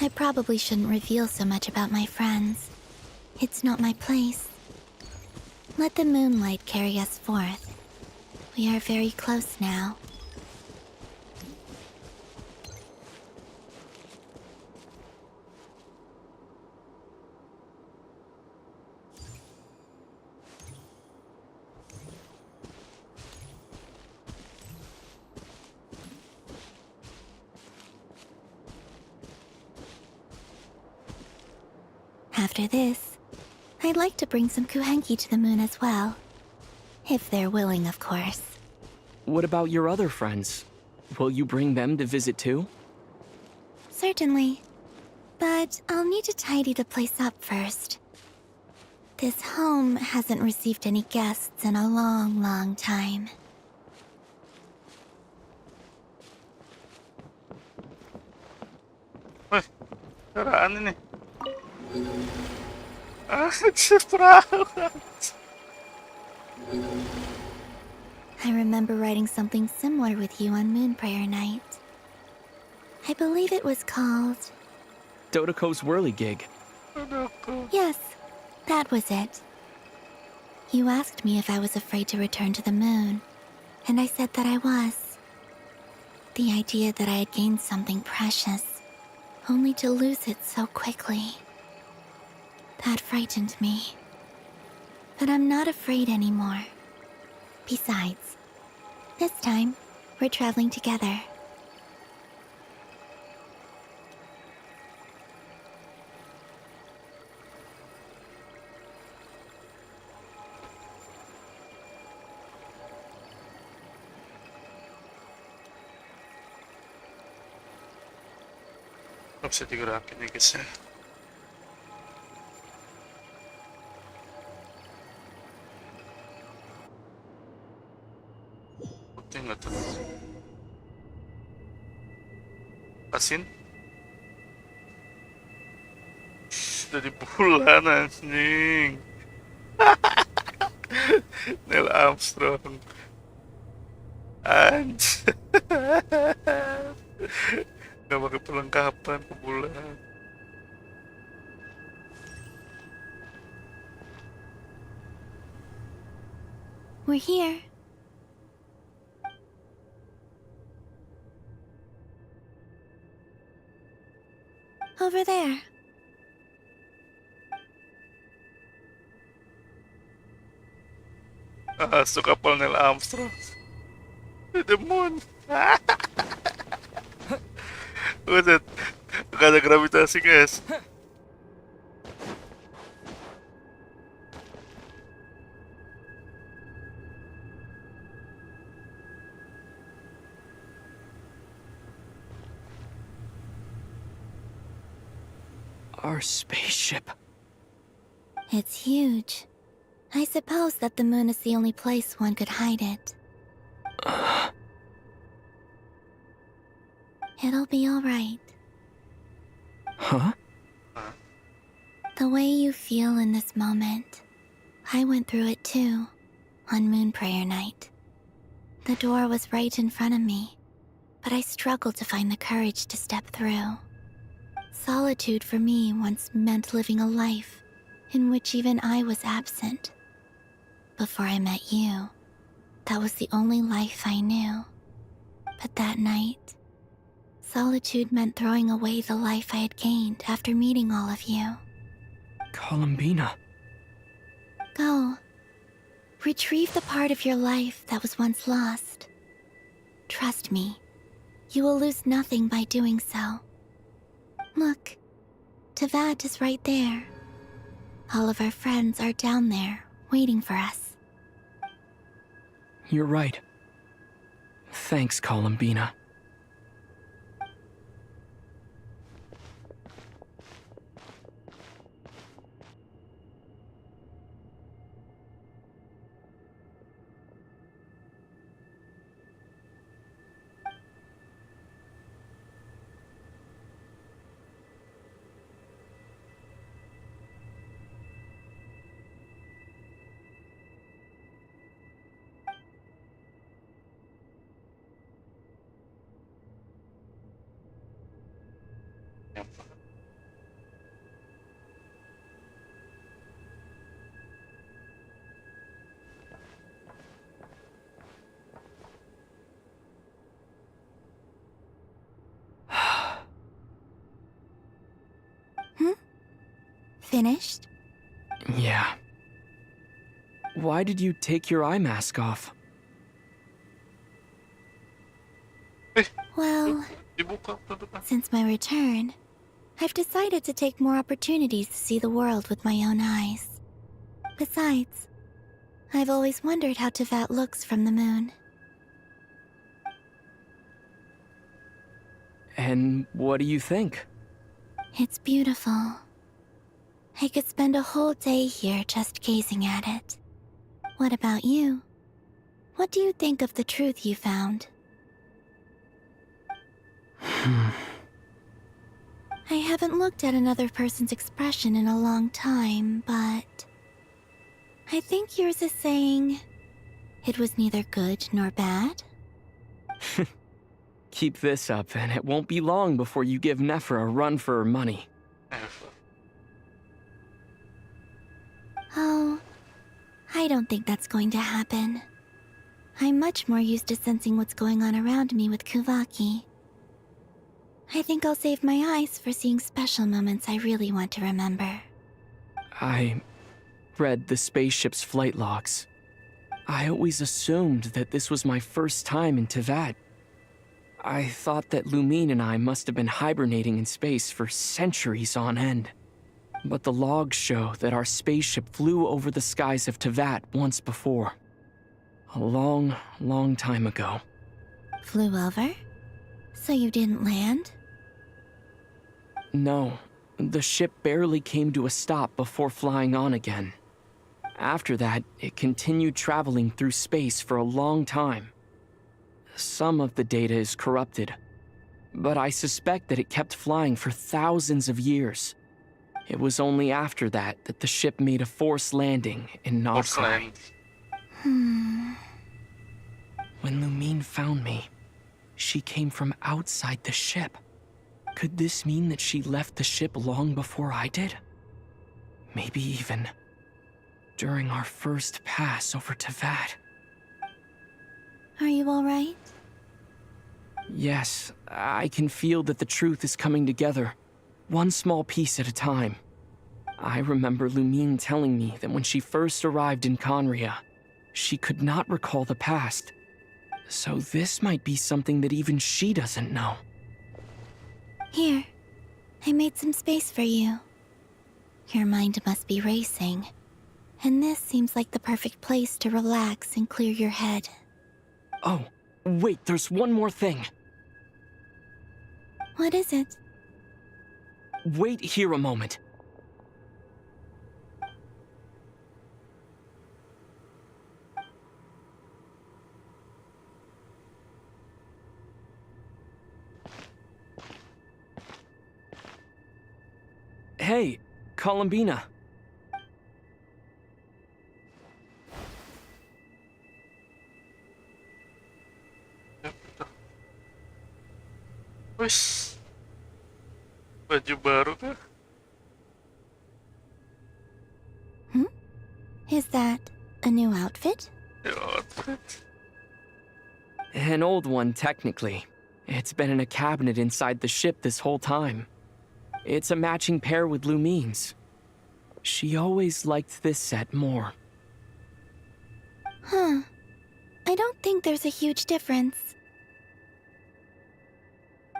I probably shouldn't reveal so much about my friends. It's not my place. Let the moonlight carry us forth. We are very close now. After this, I'd like to bring some kuhenki to the moon as well. If they're willing, of course. What about your other friends? Will you bring them to visit too? Certainly. But I'll need to tidy the place up first. This home hasn't received any guests in a long, long time. Wih, caraan ini. Cepat. I remember writing something similar with you on Moon Prayer Night. I believe it was called... Dodoko's whirligig. Yes, that was it. You asked me if I was afraid to return to the moon, and I said that I was. The idea that I had gained something precious, only to lose it so quickly. That frightened me. But I'm not afraid anymore. Besides, this time, we're traveling together. Nggak bisa digerakin ya guys ya. Putih nggak tuh? Asin? Sudah di bulan anjing. Neil Armstrong. Anjir. Gak pakai perlengkapan ke bulan. We're here. Over there. Masuk kapal Neil Armstrong. The moon. Buset, gak ada gravitasi guys. Our spaceship. It's huge. I suppose that the moon is the only place one could hide it. It'll be all right. Huh? The way you feel in this moment, I went through it too, on Moon Prayer Night. The door was right in front of me, but I struggled to find the courage to step through. Solitude for me once meant living a life in which even I was absent. Before I met you, that was the only life I knew. But that night, solitude meant throwing away the life I had gained after meeting all of you. Columbina. Go. Retrieve the part of your life that was once lost. Trust me, you will lose nothing by doing so. Look, Teyvat is right there. All of our friends are down there, waiting for us. You're right. Thanks, Columbina. Finished? Yeah. Why did you take your eye mask off? Well, Dibuka pelan-pelan. since my return, I've decided to take more opportunities to see the world with my own eyes. Besides, I've always wondered how Teyvat looks from the moon. And what do you think? It's beautiful. I could spend a whole day here just gazing at it. What about you? What do you think of the truth you found? I haven't looked at another person's expression in a long time, but I think yours is saying it was neither good nor bad. Keep this up, and it won't be long before you give Nephra a run for her money. Oh, I don't think that's going to happen. I'm much more used to sensing what's going on around me with Kuvaki. I think I'll save my eyes for seeing special moments I really want to remember. I read the spaceship's flight logs. I always assumed that this was my first time in Teyvat. I thought that Lumine and I must have been hibernating in space for centuries on end. But the logs show that our spaceship flew over the skies of Teyvat once before. A long, long time ago. Flew over? So you didn't land? No, the ship barely came to a stop before flying on again. After that, it continued traveling through space for a long time. Some of the data is corrupted, but I suspect that it kept flying for thousands of years. It was only after that that the ship made a forced landing in Nod-Krai. When Lumine found me, she came from outside the ship. Could this mean that she left the ship long before I did? Maybe even during our first pass over Teyvat. Are you alright? Yes, I can feel that the truth is coming together, one small piece at a time. I remember Lumine telling me that when she first arrived in Conria, she could not recall the past. So this might be something that even she doesn't know. Here, I made some space for you. Your mind must be racing, and this seems like the perfect place to relax and clear your head. Oh, wait, there's one more thing. What is it? Wait here a moment. Hey, Columbina. Wis. Baju baru kah? Is that a new outfit? Ya, outfit. An old one, technically. It's been in a cabinet inside the ship this whole time. It's a matching pair with Lumine's. She always liked this set more. Huh. I don't think there's a huge difference.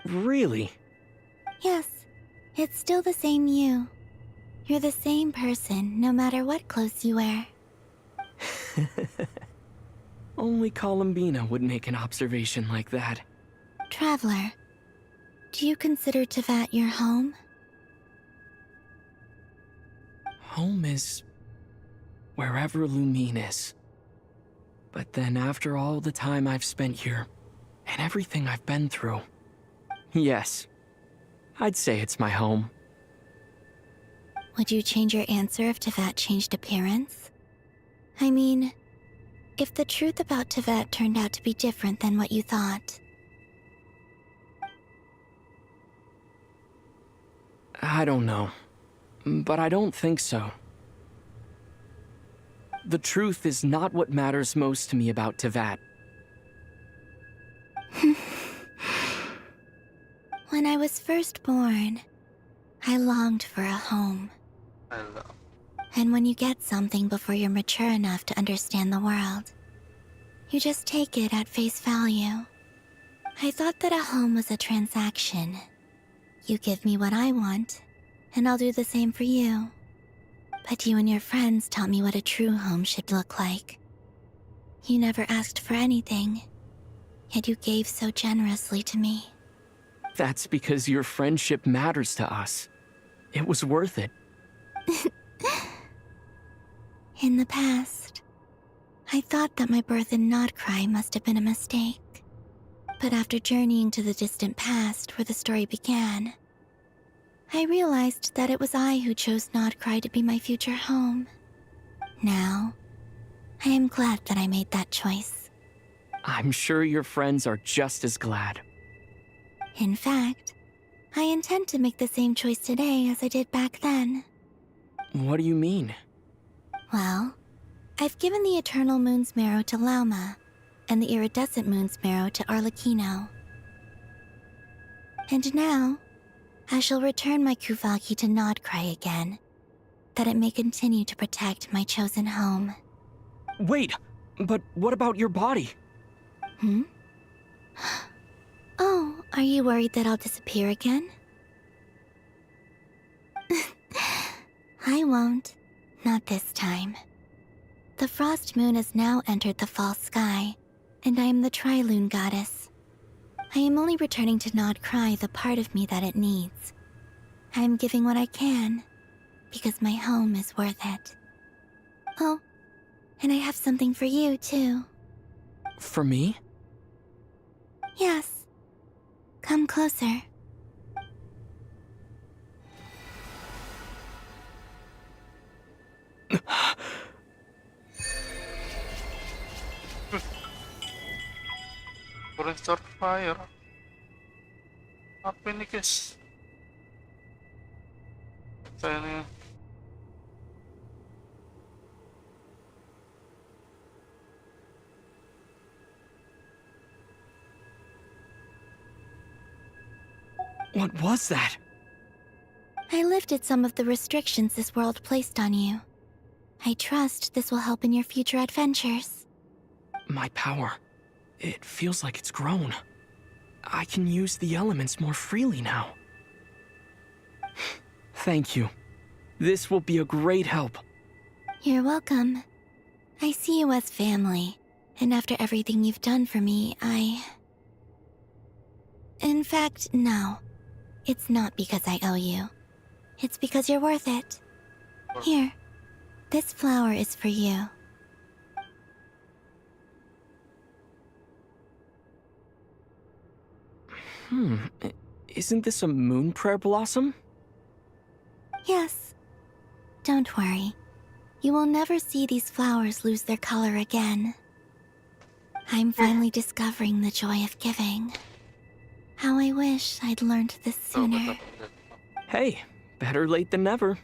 Really? Yes, it's still the same you. You're the same person, no matter what clothes you wear. Only Columbina would make an observation like that. Traveler, do you consider Teyvat your home? Home is wherever Lumine is. But then after all the time I've spent here, and everything I've been through, yes, I'd say it's my home. Would you change your answer if Teyvat changed appearance? I mean, if the truth about Teyvat turned out to be different than what you thought. I don't know, but I don't think so. The truth is not what matters most to me about Teyvat. When I was first born, I longed for a home. Hello. And when you get something before you're mature enough to understand the world, you just take it at face value. I thought that a home was a transaction. You give me what I want, and I'll do the same for you. But you and your friends taught me what a true home should look like. You never asked for anything, yet you gave so generously to me. That's because your friendship matters to us. It was worth it. In the past, I thought that my birth in Nod-Krai must have been a mistake. But after journeying to the distant past where the story began, I realized that it was I who chose Nod-Krai to be my future home. Now, I am glad that I made that choice. I'm sure your friends are just as glad. In fact, I intend to make the same choice today as I did back then. What do you mean? Well, I've given the Eternal Moon's Marrow to Lauma, and the Iridescent Moon's Marrow to Arlecchino. And now, I shall return my Kuvaki to Nod-Krai again, that it may continue to protect my chosen home. Wait, but what about your body? Oh, are you worried that I'll disappear again? I won't. Not this time. The Frost Moon has now entered the fall sky, and I am the Tri-Lune Goddess. I am only returning to Nod-Krai the part of me that it needs. I am giving what I can, because my home is worth it. Oh, and I have something for you, too. For me? Yes. Come closer. Forest Fire. Apa ini, guys? Apa ini? What was that? I lifted some of the restrictions this world placed on you. I trust this will help in your future adventures. My power. It feels like it's grown. I can use the elements more freely now. Thank you. This will be a great help. You're welcome. I see you as family, and after everything you've done for me, In fact, no. It's not because I owe you. It's because you're worth it. Here, this flower is for you. Isn't this a moon prayer blossom? Yes. Don't worry. You will never see these flowers lose their color again. I'm finally discovering the joy of giving. How I wish I'd learned this sooner. Hey, better late than never.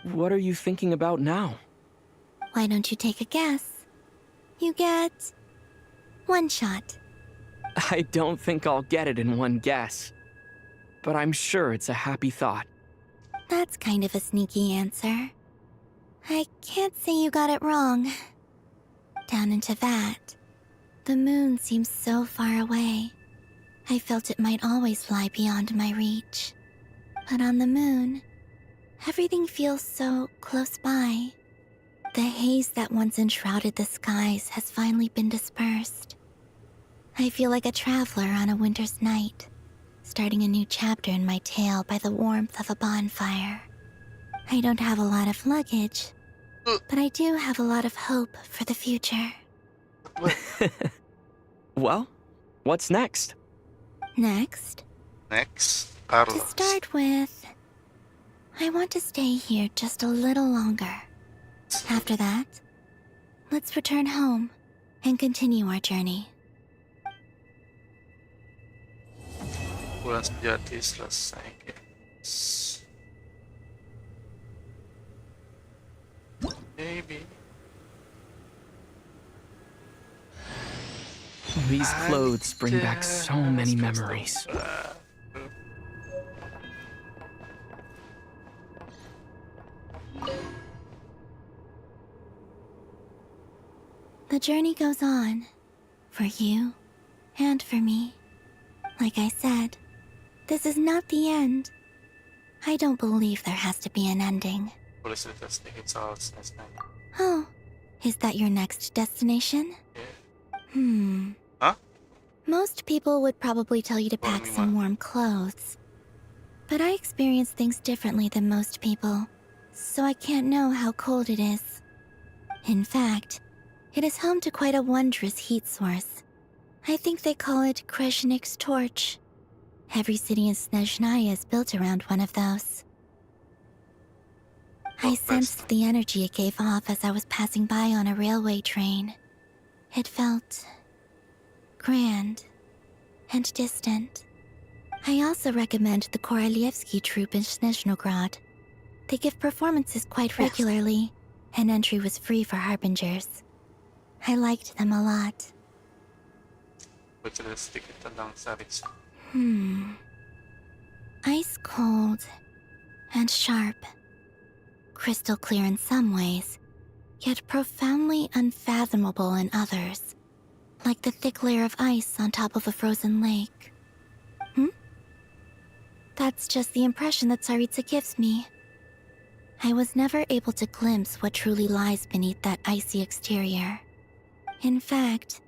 What are you thinking about now? Why don't you take a guess? You get 1 shot. I don't think I'll get it in one guess. But I'm sure it's a happy thought. That's kind of a sneaky answer. I can't say you got it wrong. Down into that, the moon seems so far away. I felt it might always lie beyond my reach. But on the moon, everything feels so close by. The haze that once enshrouded the skies has finally been dispersed. I feel like a traveler on a winter's night, starting a new chapter in my tale by the warmth of a bonfire. I don't have a lot of luggage, but I do have a lot of hope for the future. Well, what's next? Next, To Carlos. start with, I want to stay here just a little longer. After that, let's return home and continue our journey. Bulan sejati selesai, guys. Maybe. These clothes bring back so many memories. The journey goes on, for you and for me. Like I said, this is not the end. I don't believe there has to be an ending. Boleh cerita sedikit soal SNES Night. Oh, is that your next destination? Huh? Most people would probably tell you to pack some warm clothes. But I experience things differently than most people, so I can't know how cold it is. In fact, it is home to quite a wondrous heat source. I think they call it Kreshnik's torch. Every city in Snezhnaya is built around one of those. I sensed the energy it gave off as I was passing by on a railway train. It felt grand and distant. I also recommend the Korolievsky troupe in Snezhnograd. They give performances quite regularly, and entry was free for harbingers. I liked them a lot. Bercerita sedikit tentang Saritsa. Ice cold and sharp. Crystal clear in some ways, yet profoundly unfathomable in others. Like the thick layer of ice on top of a frozen lake. That's just the impression that Tsaritsa gives me. I was never able to glimpse what truly lies beneath that icy exterior. In fact,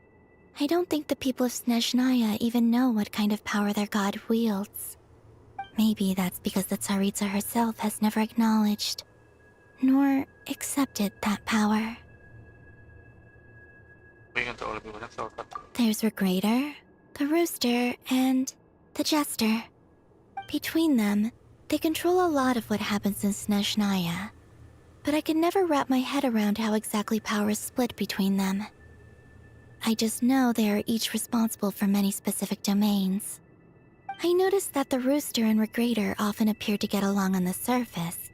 I don't think the people of Snezhnaya even know what kind of power their god wields. Maybe that's because the Tsaritsa herself has never acknowledged, nor accepted that power. Ingin tahu lebih banyak soal kartu. There's Regrator, the Rooster, and the Jester. Between them, they control a lot of what happens in Snezhnaya, but I can never wrap my head around how exactly power is split between them. I just know they are each responsible for many specific domains. I noticed that the Rooster and Regrator often appear to get along on the surface,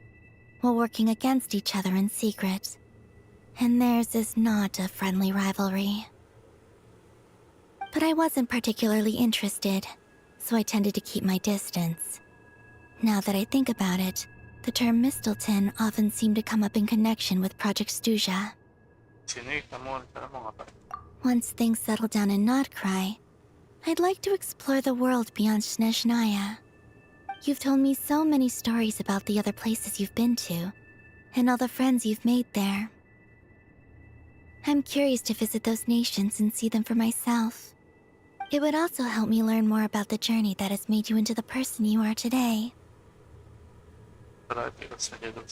while working against each other in secret. And theirs is not a friendly rivalry. But I wasn't particularly interested, so I tended to keep my distance. Now that I think about it, the term Mistelton often seemed to come up in connection with Project Stuja. Sini kamu rencana mau ngapain? Once things settle down in Nod-Krai, I'd like to explore the world beyond Snezhnaya. You've told me so many stories about the other places you've been to, and all the friends you've made there. I'm curious to visit those nations and see them for myself. It would also help me learn more about the journey that has made you into the person you are today. Berarti ikut saja dulu.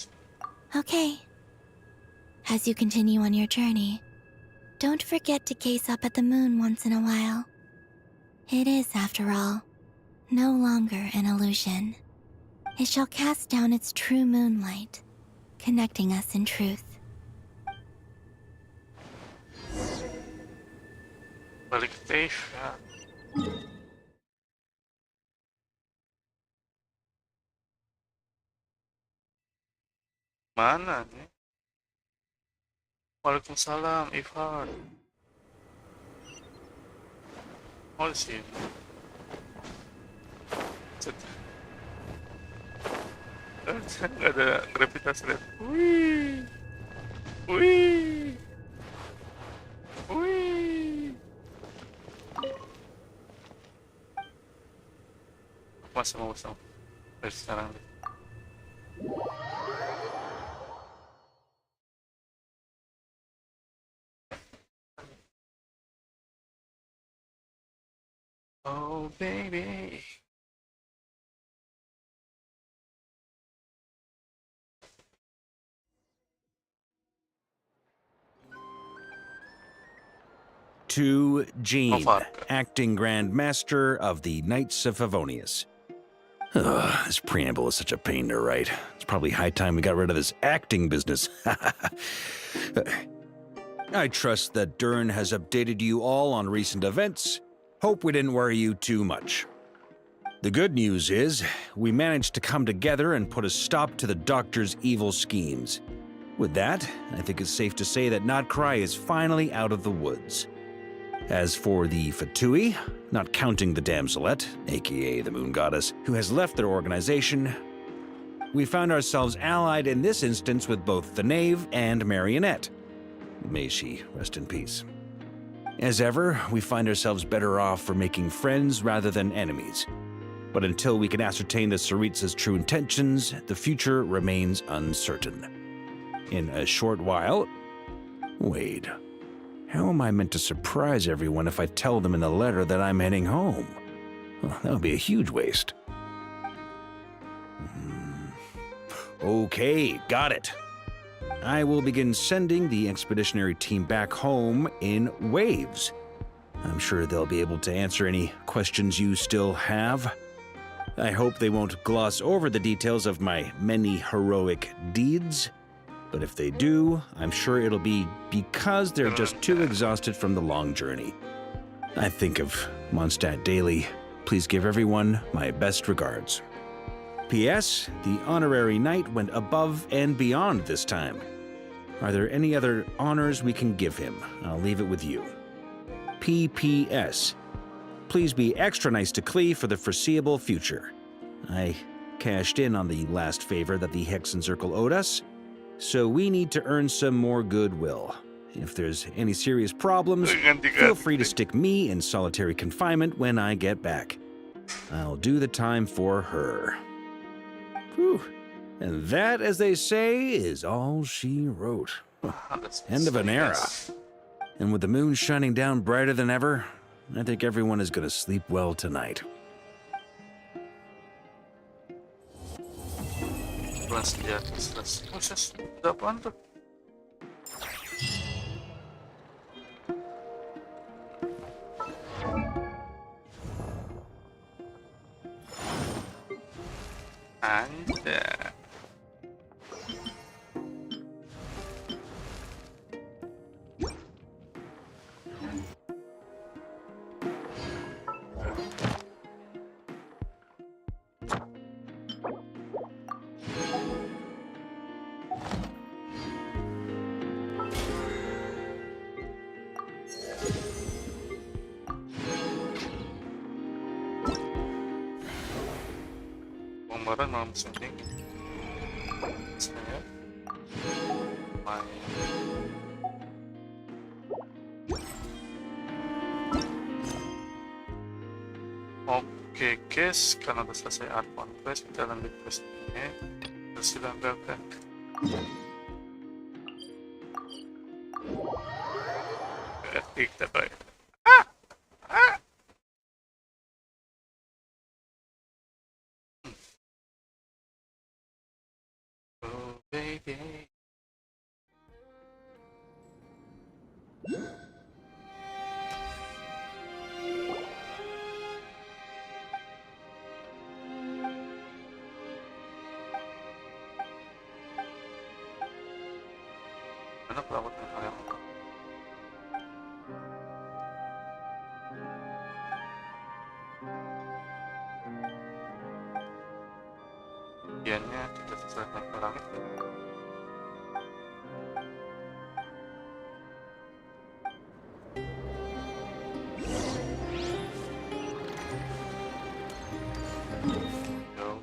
Okay. As you continue on your journey, don't forget to gaze up at the moon once in a while. It is, after all, no longer an illusion. It shall cast down its true moonlight, connecting us in truth. Balik station. Mana nih? Waalaikumsalam, Ivan. Oh, di sini. Set. Nggak ada gravitasi lihat. Wih, wih, wih. Masa mau sama dari sekarang. Oh baby. To Jean, fuck. acting Grand Master of the Knights of Favonius. Ugh, this preamble is such a pain to write. It's probably high time we got rid of this acting business. I trust that Dern has updated you all on recent events. Hope we didn't worry you too much. The good news is, we managed to come together and put a stop to the Doctor's evil schemes. With that, I think it's safe to say that Nod-Krai is finally out of the woods. As for the Fatui, not counting the damselette, aka the Moon Goddess, who has left their organization, we found ourselves allied in this instance with both the Knave and Marionette. May she rest in peace. As ever, we find ourselves better off for making friends rather than enemies. But until we can ascertain the Tsaritsa's true intentions, the future remains uncertain. In a short while... Wait. How am I meant to surprise everyone if I tell them in the letter that I'm heading home? Well, that would be a huge waste. Okay, got it. I will begin sending the expeditionary team back home in waves. I'm sure they'll be able to answer any questions you still have. I hope they won't gloss over the details of my many heroic deeds. But if they do, I'm sure it'll be because they're just too exhausted from the long journey. I think of Mondstadt daily. Please give everyone my best regards. P.S. The honorary knight went above and beyond this time. Are there any other honors we can give him? I'll leave it with you. P.P.S. Please be extra nice to Klee for the foreseeable future. I cashed in on the last favor that the Hexen Circle owed us, so we need to earn some more goodwill. If there's any serious problems, feel free to stick me in solitary confinement when I get back. I'll do the time for her. Whew. And that, as they say, is all she wrote. End of an era. And with the moon shining down brighter than ever, I think everyone is going to sleep well tonight. Anda. Pembaran malam sending. Saya main. Oke guys, karena udah selesai art quest, kita lanjut quest ini. Terus dilanggarkan. Kita baik. Oh baby. Mana perawat yang kalian? bagiannya kita selesai naik ke langit. Jauh.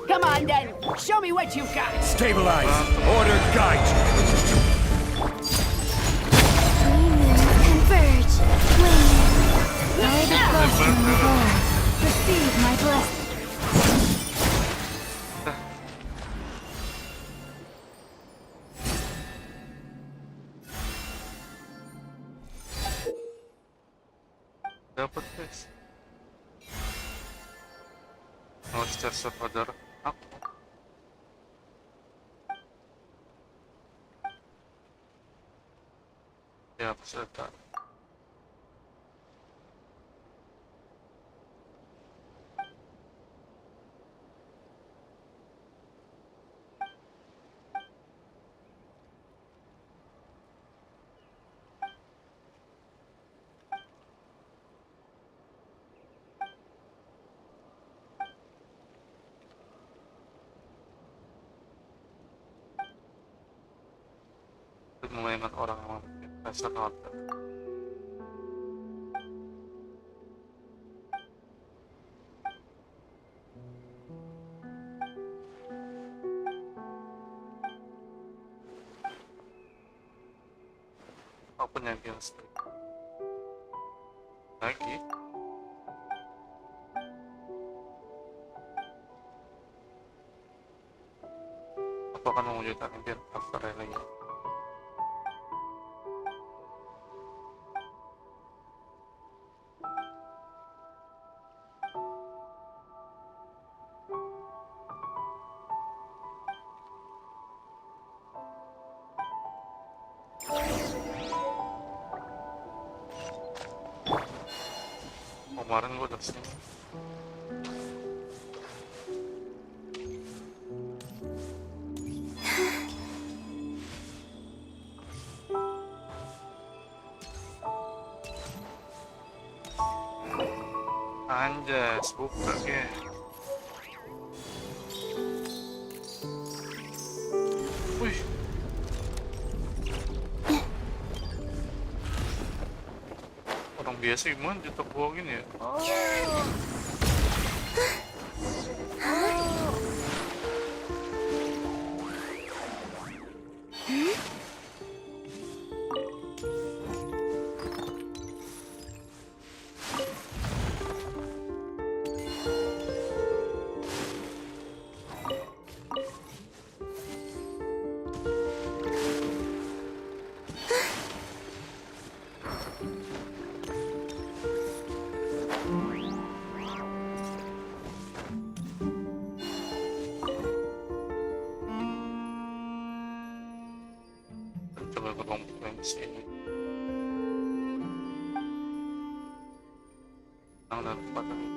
Come on then, show me what you've got. Stabilize. Order guide you. Three moons converge. Win. I the first from the goal. Receive my blessing. Dapat guys. Monster Survivor aku. Ya, peserta. Memainkan orang investor order. Open yang biasa lagi. Aku akan mewujudkan impian after relay. Kemarin gue udah sini. Anjas, buka ya. Wih. Orang biasa gimana ditepungin ya? Coba berkomplain sini. Jangan lupa tadi.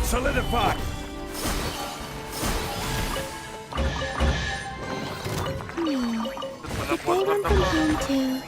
Solidify! If they want them home too.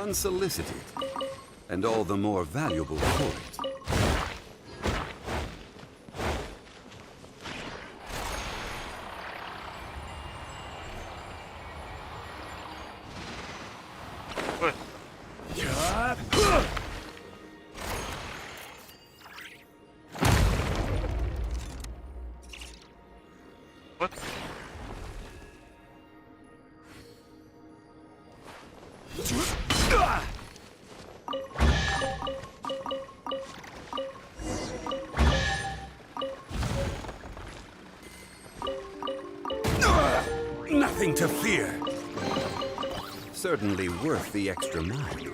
Unsolicited, and all the more valuable for it. What? What? Nothing to fear. Certainly worth the extra mile.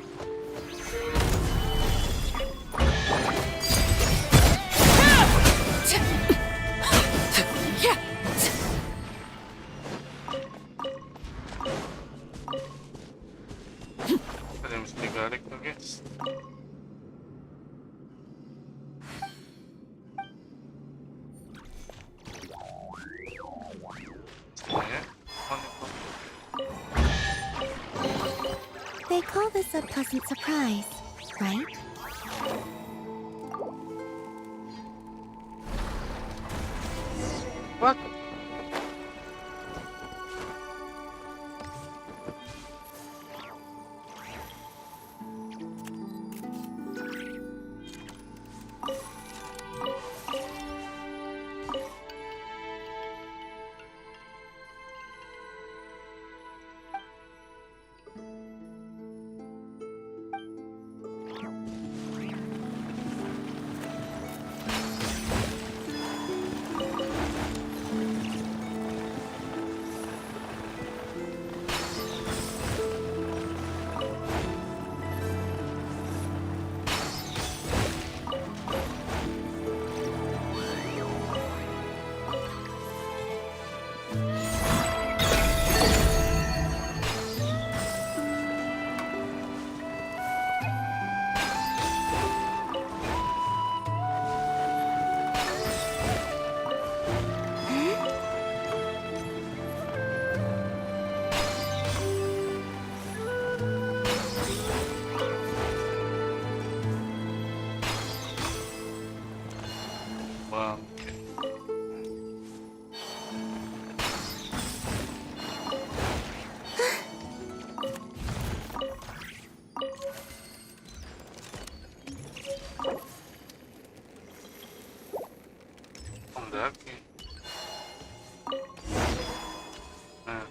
Ada yang mesti balik tuh guys. They call this a pleasant surprise, right? What? Wow. Daki. Nah.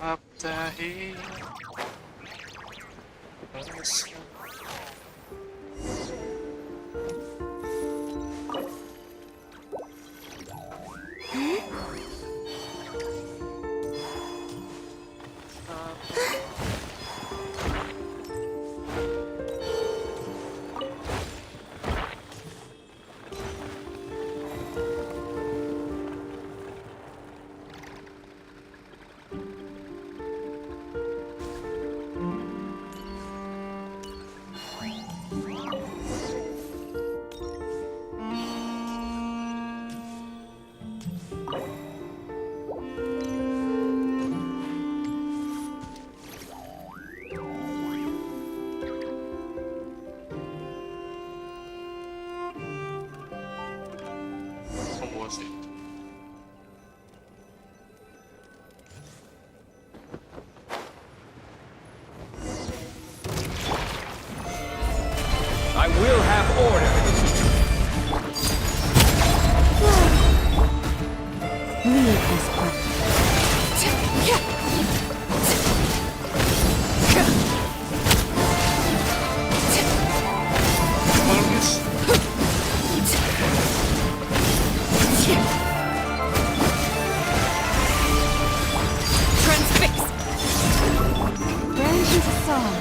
Abtahi. cowok sih. I will have order. Leave this part. Bagus. Transfix. Branch is a song.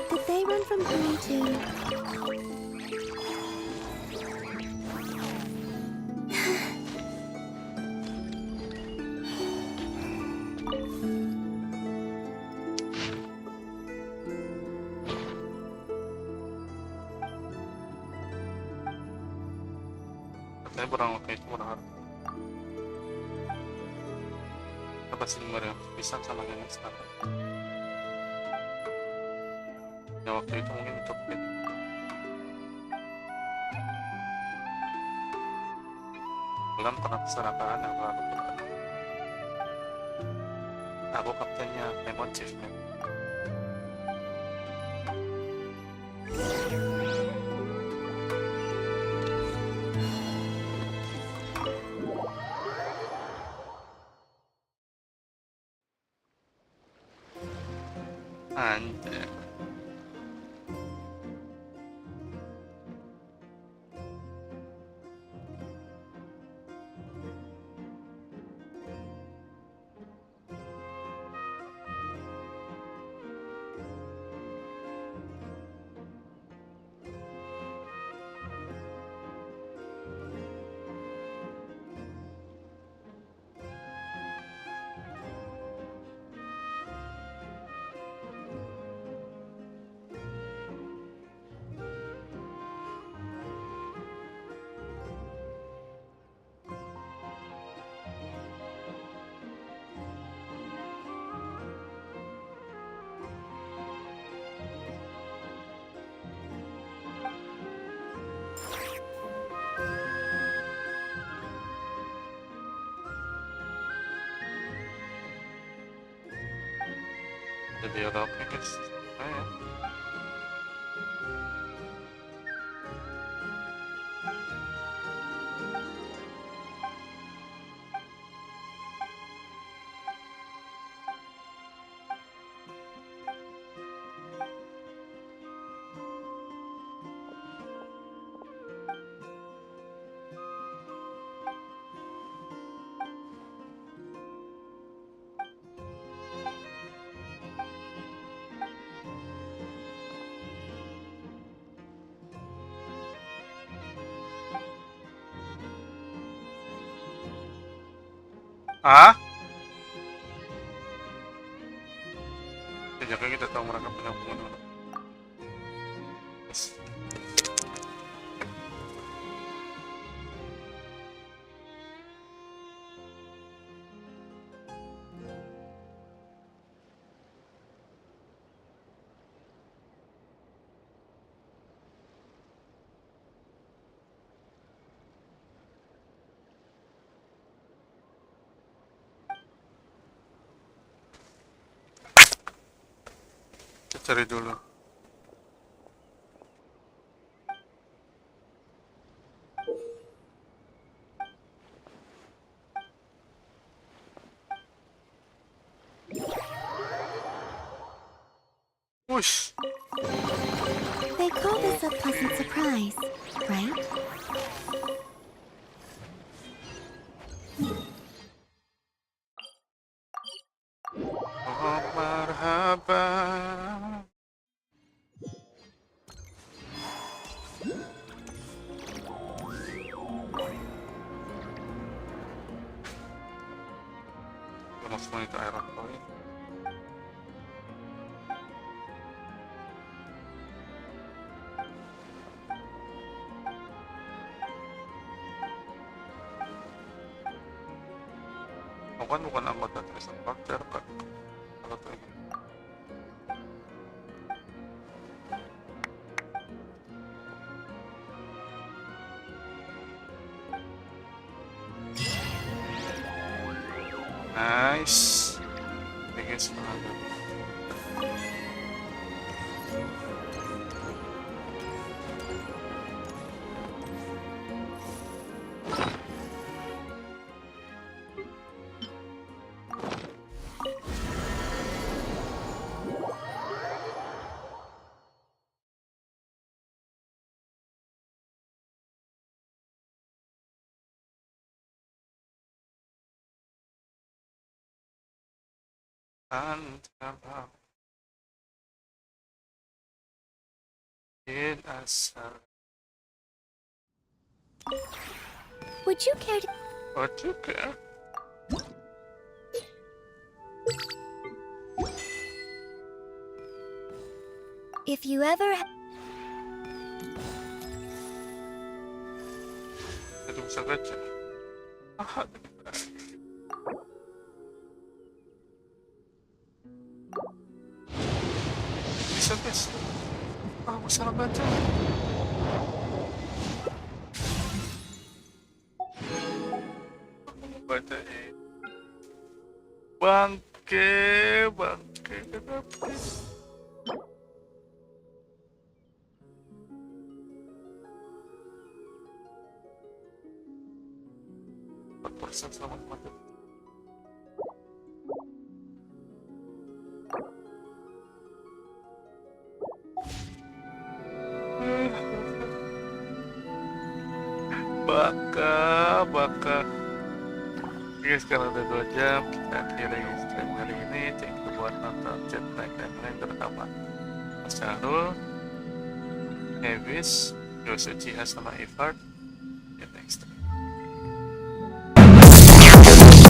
Did they run from home too? Katanya barang kayak itu murah. Apa sih murah? Bisa sama dengan sekarang. Ya waktu itu mungkin untuk bulan pernah keserakaan yang baru berkata. Aku kaptennya emotif man. Anjir. Dialognya guys. Ya. Ah? Jaga kita tahu mereka punya hubungan. Yes. Cari dulu. Whoosh. They call this a pleasant surprise, right? Semua itu iron point. Aku kan bukan anggota Tristan Factor kan. Kalau tuh ini. Nice. Bikin semangat. Antara in asal. Would you care to... What you care? If you ever... Itu bisa baca. Ah, bisa guys. Ah, aku salah baca. Aku baca ini. Bangke, bangke, kenapa? Persen selamat mati. Baka. Oke, sekarang udah 2 jam. Kita akhiri stream hari ini. Thank you buat nonton, chat, like, dan lain terutama Mas Charul, Evis, Yosuchi, sama Ifart.